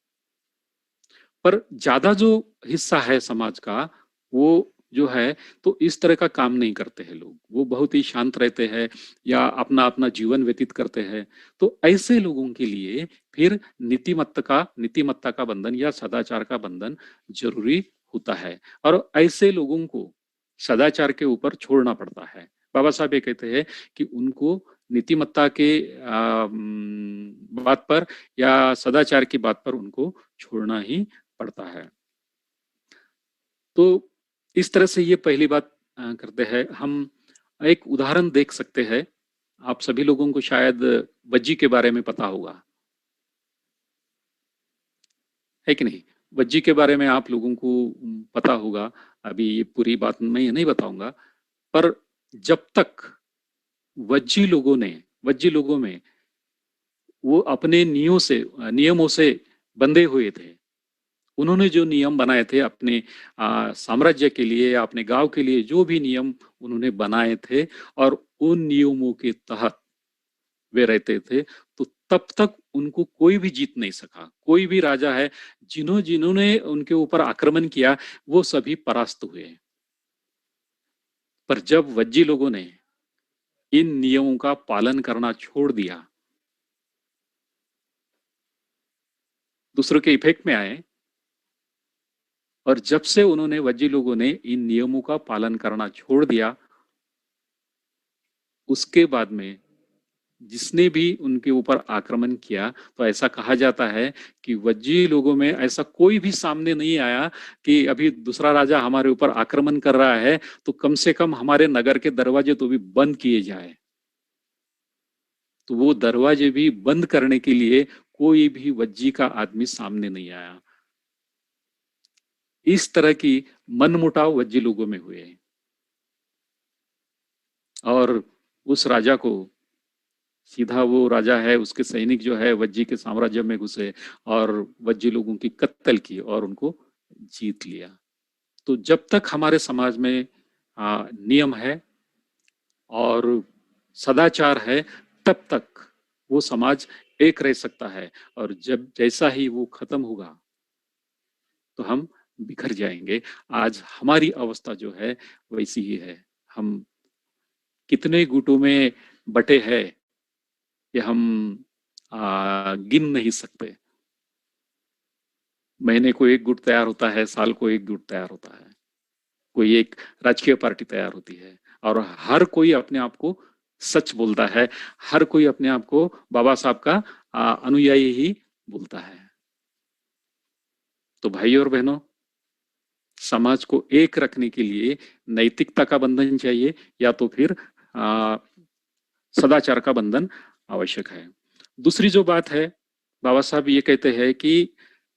पर ज्यादा जो हिस्सा है समाज का वो जो है तो इस तरह का काम नहीं करते हैं लोग, वो बहुत ही शांत रहते हैं या अपना अपना जीवन व्यतीत करते हैं। तो ऐसे लोगों के लिए फिर नीतिमत्ता का बंधन या सदाचार का बंधन जरूरी होता है, और ऐसे लोगों को सदाचार के ऊपर छोड़ना पड़ता है। बाबा साहब ये कहते हैं कि उनको नीतिमत्ता के बात पर या सदाचार की बात पर उनको छोड़ना ही पड़ता है। तो इस तरह से ये पहली बात करते हैं हम। एक उदाहरण देख सकते हैं। आप सभी लोगों को शायद वज्जी के बारे में पता होगा, है कि नहीं? वज्जी के बारे में आप लोगों को पता होगा। अभी ये पूरी बात मैं ये नहीं बताऊंगा, पर जब तक वज्जी लोगों में वो अपने नियमों से बंधे हुए थे। उन्होंने जो नियम बनाए थे अपने साम्राज्य के लिए, अपने गांव के लिए, जो भी नियम उन्होंने बनाए थे और उन नियमों के तहत वे रहते थे, तो तब तक उनको कोई भी जीत नहीं सका। कोई भी राजा है जिन्होंने उनके ऊपर आक्रमण किया, वो सभी परास्त हुए। पर जब वज्जी लोगों ने इन नियमों का पालन करना छोड़ दिया, दूसरों के इफेक्ट में आए, और जब से उन्होंने वज्जी लोगों ने इन नियमों का पालन करना छोड़ दिया, उसके बाद में जिसने भी उनके ऊपर आक्रमण किया, तो ऐसा कहा जाता है कि वज्जी लोगों में ऐसा कोई भी सामने नहीं आया कि अभी दूसरा राजा हमारे ऊपर आक्रमण कर रहा है, तो कम से कम हमारे नगर के दरवाजे तो भी बंद किए जाए। तो वो दरवाजे भी बंद करने के लिए कोई भी वज्जी का आदमी सामने नहीं आया। इस तरह की मनमुटाव वज्जी लोगों में हुए, और उस राजा को सीधा, वो राजा है, उसके सैनिक जो है वज्जी के साम्राज्य में घुसे और वज्जी लोगों की कत्ल की और उनको जीत लिया। तो जब तक हमारे समाज में नियम है और सदाचार है, तब तक वो समाज एक रह सकता है। और जब जैसा ही वो खत्म होगा, तो हम बिखर जाएंगे। आज हमारी अवस्था जो है वैसी ही है। हम कितने गुटों में बटे हैं, ये हम गिन नहीं सकते। महीने को एक गुट तैयार होता है, साल को एक गुट तैयार होता है, कोई एक राजकीय पार्टी तैयार होती है, और हर कोई अपने आप को सच बोलता है। हर कोई अपने आप को बाबा साहब का अनुयायी ही बोलता है। तो भाई और बहनों, समाज को एक रखने के लिए नैतिकता का बंधन चाहिए, या तो फिर आ, सदाचार का बंधन आवश्यक है। दूसरी जो बात है, बाबा साहब ये कहते हैं कि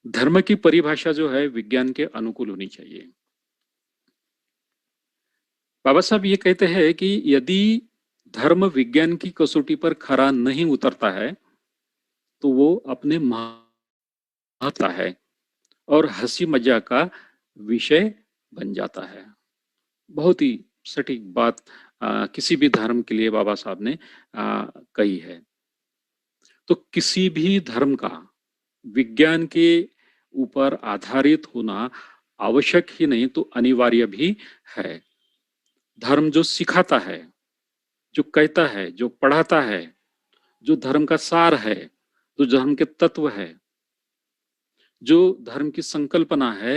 धर्म की परिभाषा जो है विज्ञान के अनुकूल होनी चाहिए। बाबा साहब ये कहते हैं कि यदि धर्म विज्ञान की कसौटी पर खरा नहीं उतरता है, तो वो अपने महत्ता है और हंसी मजाक का विषय बन जाता है। बहुत ही सटीक बात किसी भी धर्म के लिए बाबा साहब ने कही है। तो किसी भी धर्म का विज्ञान के ऊपर आधारित होना आवश्यक ही नहीं, तो अनिवार्य भी है। धर्म जो सिखाता है, जो कहता है, जो पढ़ाता है, जो धर्म का सार है, जो धर्म के तत्व है, जो धर्म की संकल्पना है,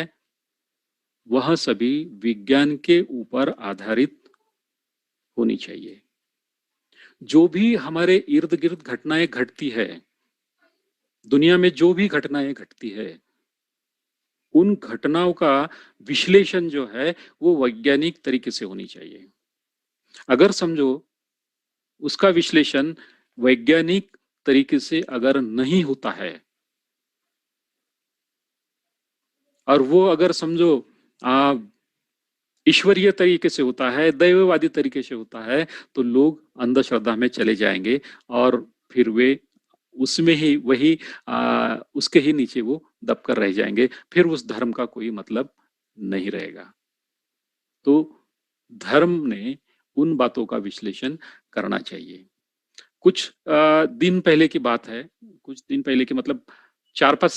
वह सभी विज्ञान के ऊपर आधारित होनी चाहिए। जो भी हमारे इर्द गिर्द घटनाएं घटती है, दुनिया में जो भी घटनाएं घटती है, उन घटनाओं का विश्लेषण जो है वो वैज्ञानिक तरीके से होनी चाहिए। अगर समझो उसका विश्लेषण वैज्ञानिक तरीके से अगर नहीं होता है, और वो अगर समझो ईश्वरीय तरीके से होता है, दैववादी तरीके से होता है, तो लोग अंधश्रद्धा में चले जाएंगे, और फिर वे उसमें ही वही उसके ही नीचे वो दबकर रह जाएंगे। फिर उस धर्म का कोई मतलब नहीं रहेगा। तो धर्म ने उन बातों का विश्लेषण करना चाहिए। कुछ दिन पहले की बात है, कुछ दिन पहले की मतलब 4-5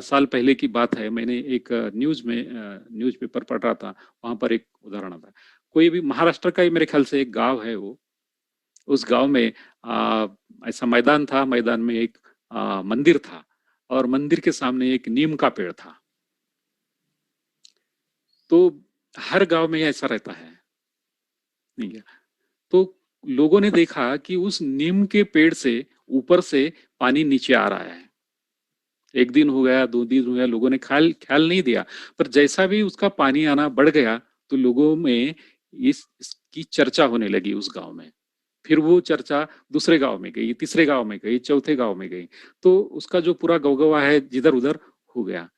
साल पहले की बात है। मैंने एक न्यूज पेपर पढ़ रहा था, वहां पर एक उदाहरण आता है। कोई भी महाराष्ट्र का ही मेरे ख्याल से एक गांव है वो। उस गांव में ऐसा मैदान था, मैदान में एक मंदिर था, और मंदिर के सामने एक नीम का पेड़ था। तो हर गांव में ऐसा रहता है, नहीं है? तो लोगों ने देखा कि उस नीम के पेड़ से ऊपर से पानी नीचे आ रहा है। एक दिन हो गया, 2 दिन हो गया, लोगों ने ख्याल ख्याल नहीं दिया। पर जैसा भी उसका पानी आना बढ़ गया, तो लोगों में इसकी चर्चा होने लगी उस गांव में। फिर वो चर्चा दूसरे गांव में गई, तीसरे गांव में गई, चौथे गांव में गई, तो उसका जो पूरा गवगवा है जिधर उधर हो गया।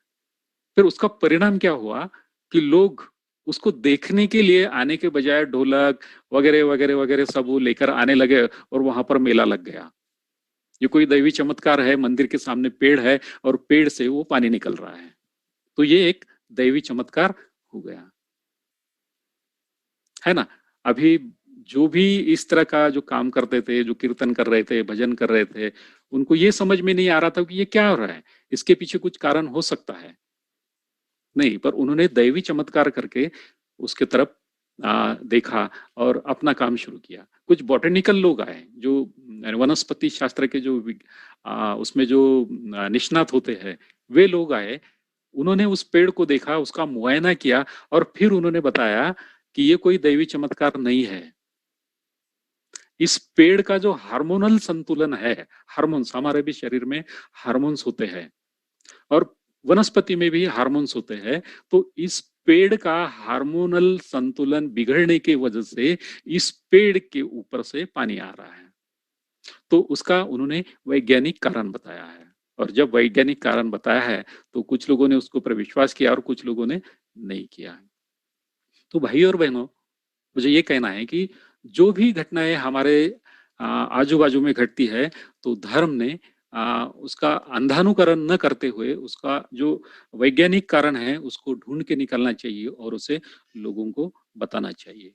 फिर उसका परिणाम क्या हुआ कि लोग उसको देखने के लिए आने के बजाय ढोलक वगैरह वगैरह वगैरह सब वो लेकर आने लगे और वहां पर मेला लग गया। ये कोई दैवी चमत्कार है, मंदिर के सामने पेड़ है और पेड़ से वो पानी निकल रहा है, तो ये एक दैवी चमत्कार हो गया, है ना। अभी जो भी इस तरह का जो काम करते थे, जो कीर्तन कर रहे थे, भजन कर रहे थे, उनको ये समझ में नहीं आ रहा था कि ये क्या हो रहा है, इसके पीछे कुछ कारण हो सकता है। नहीं, पर उन्होंने दैवी चमत्कार करके उसके तरफ देखा और अपना काम शुरू किया। कुछ बॉटेनिकल लोग आए जो वनस्पति शास्त्र के जो उसमें जो निष्णात होते हैं, वे लोग आए। उन्होंने उस पेड़ को देखा, उसका मुआयना किया और फिर उन्होंने बताया कि ये कोई दैवी चमत्कार नहीं है। इस पेड़ का जो हार्मोनल संतुलन है, हार्मोन्स, हमारे भी शरीर में हार्मोन्स होते हैं और वनस्पति में भी हार्मोन्स होते हैं, तो इस पेड़ का हार्मोनल संतुलन बिगड़ने की वजह से इस पेड़ के ऊपर से पानी आ रहा है। तो उसका उन्होंने वैज्ञानिक कारण बताया है, और जब वैज्ञानिक कारण बताया है तो कुछ लोगों ने उसके ऊपर विश्वास किया और कुछ लोगों ने नहीं किया। तो भाई और बहनों, मुझे ये कहना है कि जो भी घटनाएं हमारे आजू बाजू में घटती है, तो धर्म ने उसका अंधानुकरण न करते हुए उसका जो वैज्ञानिक कारण है उसको ढूंढ के निकालना चाहिए और उसे लोगों को बताना चाहिए।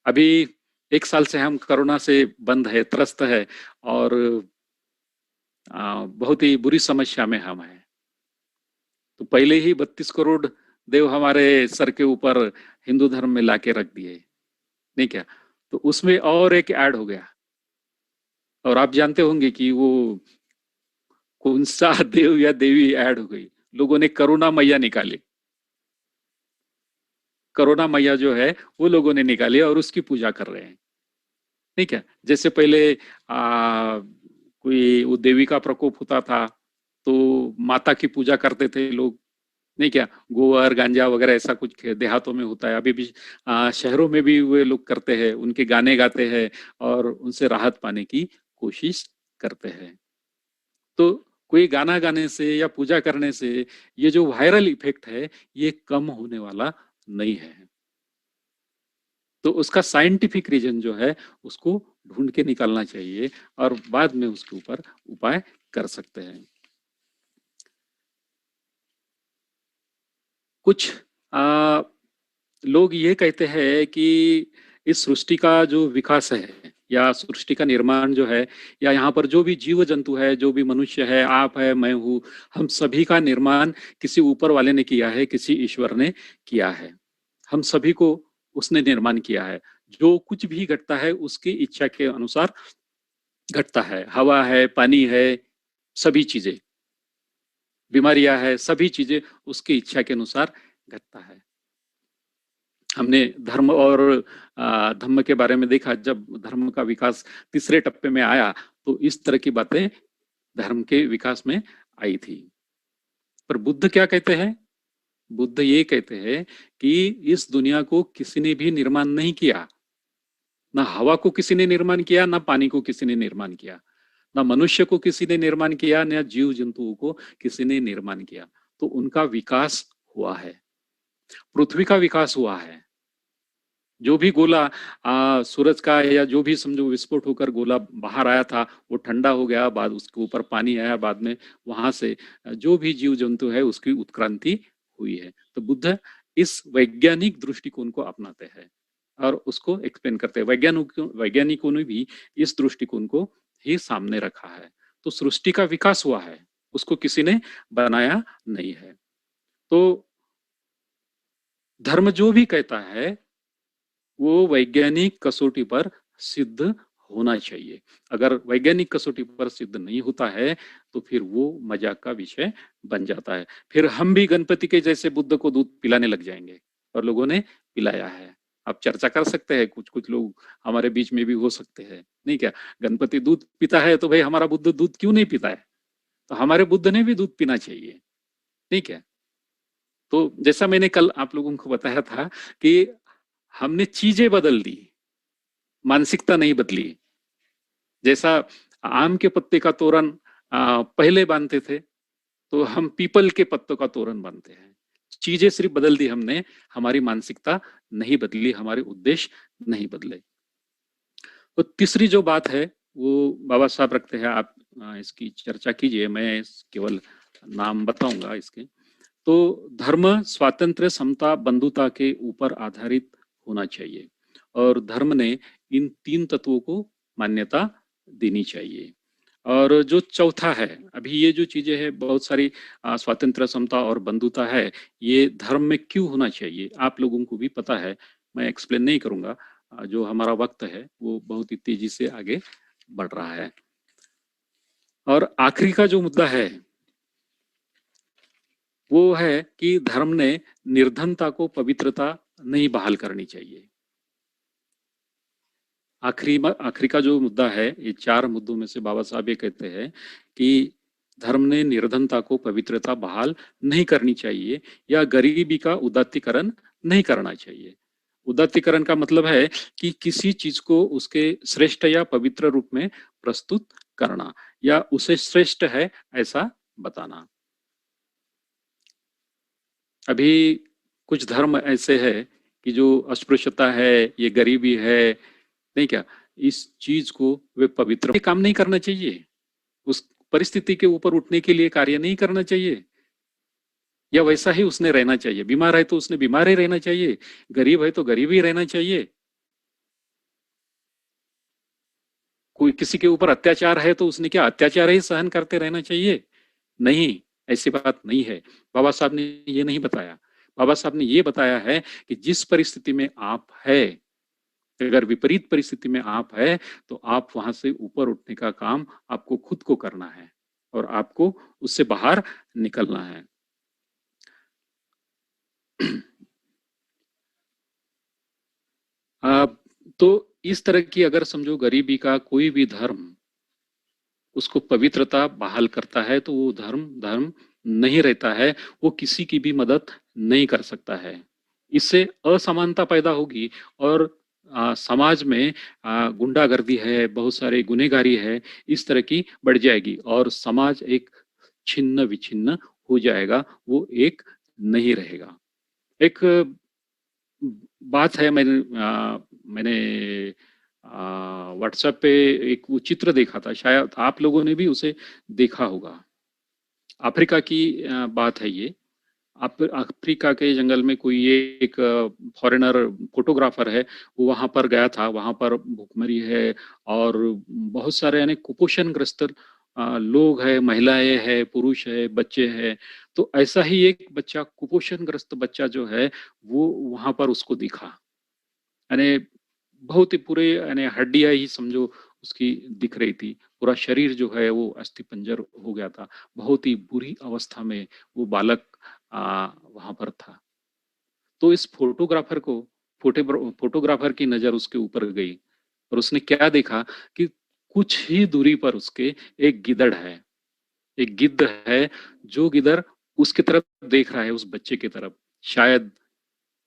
अभी 1 साल से हम कोरोना से बंद है, त्रस्त है, और बहुत ही बुरी समस्या में हम हैं। तो पहले ही 32 करोड़ देव हमारे सर के ऊपर हिंदू धर्म में लाके रख दिए, नहीं क्या? तो उसमें और एक ऐड हो गया, और आप जानते होंगे कि वो कौन सा देव या देवी ऐड हो गई। लोगों ने करुणा मैया निकाली, करुणा मैया जो है वो लोगों ने निकाली और उसकी पूजा कर रहे हैं, ठीक है। जैसे पहले कोई वो देवी का प्रकोप होता था तो माता की पूजा करते थे लोग, नहीं क्या? गोवर गांजा वगैरह ऐसा कुछ देहातों में होता है, अभी भी शहरों में भी वे लोग करते हैं, उनके गाने गाते हैं और उनसे राहत पाने की कोशिश करते हैं। तो कोई गाना गाने से या पूजा करने से ये जो वायरल इफेक्ट है ये कम होने वाला नहीं है। तो उसका साइंटिफिक रीजन जो है उसको ढूंढ के निकालना चाहिए और बाद में उसके ऊपर उपाय कर सकते हैं। कुछ आ, लोग ये कहते हैं कि इस सृष्टि का जो विकास है या सृष्टि का निर्माण जो है, या यहाँ पर जो भी जीव जंतु है, जो भी मनुष्य है, आप है, मैं हूँ, हम सभी का निर्माण किसी ऊपर वाले ने किया है, किसी ईश्वर ने किया है। हम सभी को उसने निर्माण किया है। जो कुछ भी घटता है उसकी इच्छा के अनुसार घटता है। हवा है, पानी है, सभी चीजें, बीमारियां है, सभी चीजें उसकी इच्छा के अनुसार घटता है। हमने धर्म और धम्म के बारे में देखा, जब धर्म का विकास तीसरे टप्पे में आया तो इस तरह की बातें धर्म के विकास में आई थी। पर बुद्ध क्या कहते हैं? बुद्ध ये कहते हैं कि इस दुनिया को किसी ने भी निर्माण नहीं किया। ना हवा को किसी ने निर्माण किया, ना पानी को किसी ने निर्माण किया, ना मनुष्य को किसी ने निर्माण किया, ना जीव जंतुओं को किसी ने निर्माण किया। तो उनका विकास हुआ है, पृथ्वी का विकास हुआ है। जो भी गोला सूरज का या जो भी समझो विस्फोट होकर गोला बाहर आया था वो ठंडा हो गया, बाद उसके ऊपर पानी आया, बाद में वहां से जो भी जीव जंतु है उसकी उत्क्रांति हुई है। तो बुद्ध इस वैज्ञानिक दृष्टिकोण को अपनाते हैं और उसको एक्सप्लेन करते हैं। वैज्ञानिकों ने भी इस दृष्टिकोण को ही सामने रखा है। तो सृष्टि का विकास हुआ है, उसको किसी ने बनाया नहीं है। तो धर्म जो भी कहता है वो वैज्ञानिक कसौटी पर सिद्ध होना चाहिए। अगर वैज्ञानिक कसौटी पर सिद्ध नहीं होता है तो फिर वो मजाक का विषय बन जाता है। फिर हम भी गणपति के जैसे बुद्ध को दूध पिलाने लग जाएंगे, और लोगों ने पिलाया है। आप चर्चा कर सकते हैं, कुछ कुछ लोग हमारे बीच में भी हो सकते हैं, नहीं क्या? गणपति दूध पीता है तो भाई हमारा बुद्ध दूध क्यों नहीं पीता है? तो हमारे बुद्ध ने भी दूध पीना चाहिए, ठीक है। तो जैसा मैंने कल आप लोगों को बताया था कि हमने चीजें बदल दी, मानसिकता नहीं बदली। जैसा आम के पत्ते का तोरण पहले बांधते थे, तो हम पीपल के पत्तों का तोरण बांधते हैं। चीजें सिर्फ बदल दी हमने, हमारी मानसिकता नहीं बदली, हमारे उद्देश्य नहीं बदले। तो तीसरी जो बात है वो बाबा साहब रखते हैं, आप इसकी चर्चा कीजिए, मैं केवल नाम बताऊंगा इसके। तो धर्म स्वातंत्र्य, समता, बंधुता के ऊपर आधारित होना चाहिए और धर्म ने इन तीन तत्वों को मान्यता देनी चाहिए। और जो चौथा है, अभी ये जो चीजें हैं बहुत सारी, स्वातंत्र्य, समता और बंधुता है, ये धर्म में क्यों होना चाहिए आप लोगों को भी पता है, मैं एक्सप्लेन नहीं करूंगा। जो हमारा वक्त है वो बहुत ही तेजी से आगे बढ़ रहा है। और आखिरी का जो मुद्दा है वो है कि धर्म ने निर्धनता को पवित्रता नहीं बहाल करनी चाहिए। आखिरी का जो मुद्दा है, ये चार मुद्दों में से बाबा साहब ये कहते हैं कि धर्म ने निर्धनता को पवित्रता बहाल नहीं करनी चाहिए या गरीबी का उदात्तीकरण नहीं करना चाहिए। उदात्तीकरण का मतलब है कि किसी चीज को उसके श्रेष्ठ या पवित्र रूप में प्रस्तुत करना या उसे श्रेष्ठ है ऐसा बताना। अभी कुछ धर्म ऐसे है कि जो अस्पृश्यता है, ये गरीबी है, नहीं क्या, इस चीज को वे पवित्र काम नहीं करना चाहिए, उस परिस्थिति के ऊपर उठने के लिए कार्य नहीं करना चाहिए, या वैसा ही उसने रहना चाहिए। बीमार है तो उसने बीमार ही रहना चाहिए, गरीब है तो गरीब ही रहना चाहिए। कोई किसी के ऊपर अत्याचार है तो उसने क्या अत्याचार ही सहन करते रहना चाहिए? नहीं, ऐसी बात नहीं है। बाबा साहब ने ये नहीं बताया। बाबा साहब ने ये बताया है कि जिस परिस्थिति में आप है, अगर विपरीत परिस्थिति में आप है, तो आप वहां से ऊपर उठने का काम आपको खुद को करना है और आपको उससे बाहर निकलना है। तो इस तरह की अगर समझो गरीबी का कोई भी धर्म उसको पवित्रता बहाल करता है तो वो धर्म धर्म नहीं रहता है, वो किसी की भी मदद नहीं कर सकता है। इससे असमानता पैदा होगी और समाज में गुंडागर्दी है, बहुत सारे गुनहगारी है, इस तरह की बढ़ जाएगी और समाज एक छिन्न विछिन्न हो जाएगा, वो एक नहीं रहेगा। एक बात है, मैंने व्हाट्सएप पे एक वो चित्र देखा था, शायद आप लोगों ने भी उसे देखा होगा। अफ्रीका की बात है ये। अफ्रीका के जंगल में कोई एक फॉरेनर फोटोग्राफर है, वो वहां पर गया था, वहां पर भूखमरी है और बहुत सारे यानी कुपोषण ग्रस्त लोग हैं, महिलाएं हैं, पुरुष है, बच्चे हैं। तो ऐसा ही एक बच्चा, कुपोषण ग्रस्त बच्चा जो है, वो वहां पर उसको दिखा, यानी बहुत ही पूरे यानी हड्डियां ही समझो उसकी दिख रही थी, पूरा शरीर जो है वो अस्थि पंजर हो गया था, बहुत ही बुरी अवस्था में वो बालक वहां पर था। तो इस फोटोग्राफर को, फोटोग्राफर की नजर उसके ऊपर गई और उसने क्या देखा कि कुछ ही दूरी पर उसके एक गिदड़ है, एक गिद्ध है, जो गिदड़ उसकी तरफ देख रहा है, उस बच्चे की तरफ, शायद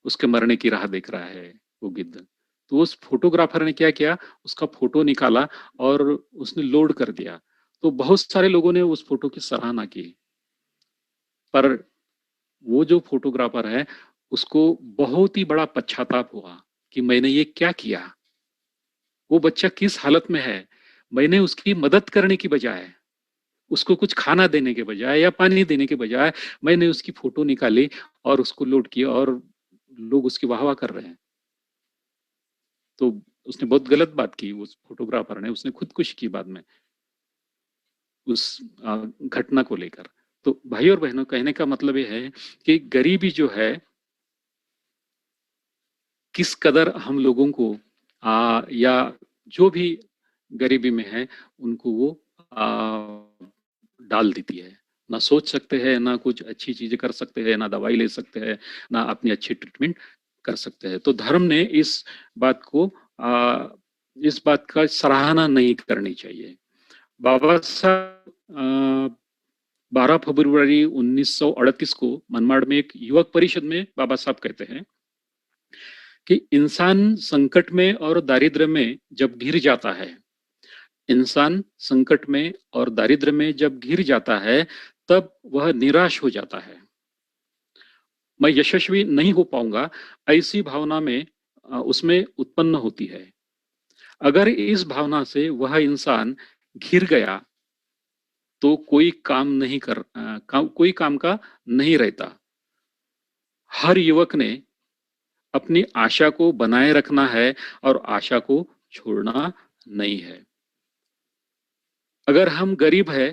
उसके मरने की राह देख रहा है वो गिद्ध। तो उस फोटोग्राफर ने क्या किया, उसका फोटो निकाला और उसने लोड कर दिया। तो बहुत सारे लोगों ने उस फोटो की सराहना की, पर वो जो फोटोग्राफर है उसको बहुत ही बड़ा पश्चाताप हुआ कि मैंने ये क्या किया। वो बच्चा किस हालत में है, मैंने उसकी मदद करने की बजाय, उसको कुछ खाना देने के बजाय या पानी देने के बजाय, मैंने उसकी फोटो निकाली और उसको लोड किया और लोग उसकी वाह वाह कर रहे हैं। तो उसने बहुत गलत बात की, उस फोटोग्राफर ने, उसने खुदकुशी की बाद में उस घटना को लेकर। तो भाई और बहनों, कहने का मतलब ये है कि गरीबी जो है, किस कदर हम लोगों को या जो भी गरीबी में है उनको वो डाल देती है। ना सोच सकते हैं, ना कुछ अच्छी चीजें कर सकते हैं, ना दवाई ले सकते हैं, ना अपनी अच्छी ट्रीटमेंट कर सकते हैं। तो धर्म ने बात को इस बात का सराहना नहीं करनी चाहिए। बाबा साहब 12 फरवरी 1938 को मनमाड़ में एक युवक परिषद में बाबा साहब कहते हैं कि इंसान संकट में और दारिद्र्य में जब घिर जाता है, इंसान संकट में और दारिद्र्य में जब घिर जाता है, तब वह निराश हो जाता है। मैं यशस्वी नहीं हो पाऊंगा, ऐसी भावना में उसमें उत्पन्न होती है। अगर इस भावना से वह इंसान घिर गया, तो कोई काम का नहीं रहता। हर युवक ने अपनी आशा को बनाए रखना है और आशा को छोड़ना नहीं है। अगर हम गरीब है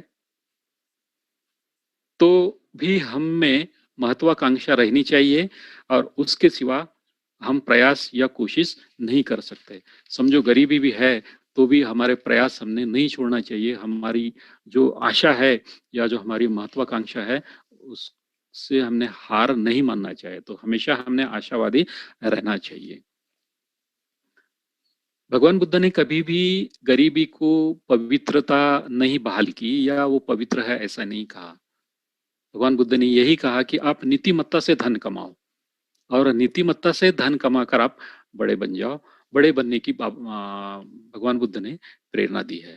तो भी हम में महत्वाकांक्षा रहनी चाहिए और उसके सिवा हम प्रयास या कोशिश नहीं कर सकते। समझो गरीबी भी है तो भी हमारे प्रयास हमने नहीं छोड़ना चाहिए। हमारी जो आशा है या जो हमारी महत्वाकांक्षा है उससे हमने हार नहीं मानना चाहिए। तो हमेशा हमने आशावादी रहना चाहिए। भगवान बुद्ध ने कभी भी गरीबी को पवित्रता नहीं बहाल की या वो पवित्र है ऐसा नहीं कहा। भगवान बुद्ध ने यही कहा कि आप नीतिमत्ता से धन कमाओ और नीतिमत्ता से धन कमाकर आप बड़े बन जाओ। बड़े बनने की भगवान बुद्ध ने प्रेरणा दी है।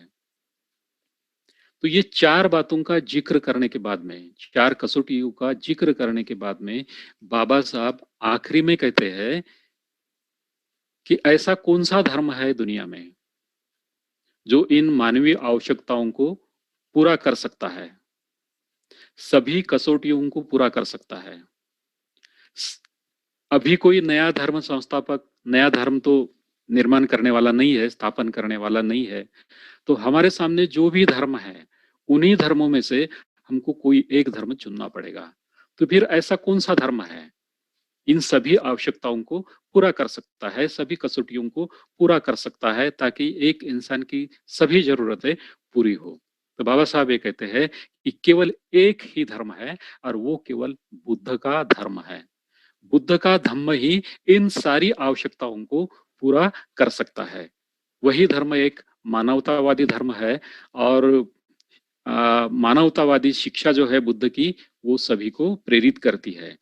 तो ये चार बातों का जिक्र करने के बाद में, चार कसौटियों का जिक्र करने के बाद में बाबा साहब आखिरी में कहते हैं कि ऐसा कौन सा धर्म है दुनिया में जो इन मानवीय आवश्यकताओं को पूरा कर सकता है, सभी कसौटियों को पूरा कर सकता है। अभी कोई नया धर्म संस्थापक, नया धर्म तो निर्माण करने वाला नहीं है, स्थापन करने वाला नहीं है। तो हमारे सामने जो भी धर्म है, उन्हीं धर्मों में से हमको कोई एक धर्म चुनना पड़ेगा। तो फिर ऐसा कौन सा धर्म है इन सभी आवश्यकताओं को पूरा कर सकता है, सभी कसौटियों को पूरा कर सकता है, ताकि एक इंसान की सभी जरूरतें पूरी हो। तो बाबा साहब ये कहते हैं कि केवल एक ही धर्म है और वो केवल बुद्ध का धर्म है। बुद्ध का धम्म ही इन सारी आवश्यकताओं को पूरा कर सकता है। वही धर्म एक मानवतावादी धर्म है और मानवतावादी शिक्षा जो है बुद्ध की, वो सभी को प्रेरित करती है।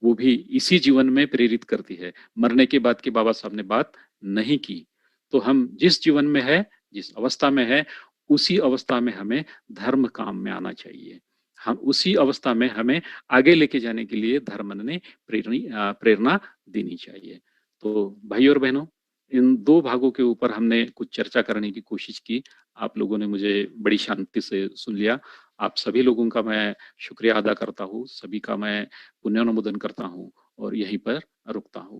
वो भी इसी जीवन में प्रेरित करती है। मरने के बाद की बाबा साहब ने बात नहीं की। तो हम जिस जीवन में है, जिस अवस्था में है, उसी अवस्था में हमें धर्म काम में आना चाहिए। हम उसी अवस्था में हमें आगे लेके जाने के लिए धर्म ने प्रेरणा देनी चाहिए। तो भाई और बहनों, इन दो भागों के ऊपर हमने कुछ चर्चा करने की कोशिश की। आप लोगों ने मुझे बड़ी शांति से सुन लिया। आप सभी लोगों का मैं शुक्रिया अदा करता हूँ, सभी का मैं पुण्यानुमोदन करता हूँ और यहीं पर रुकता हूँ।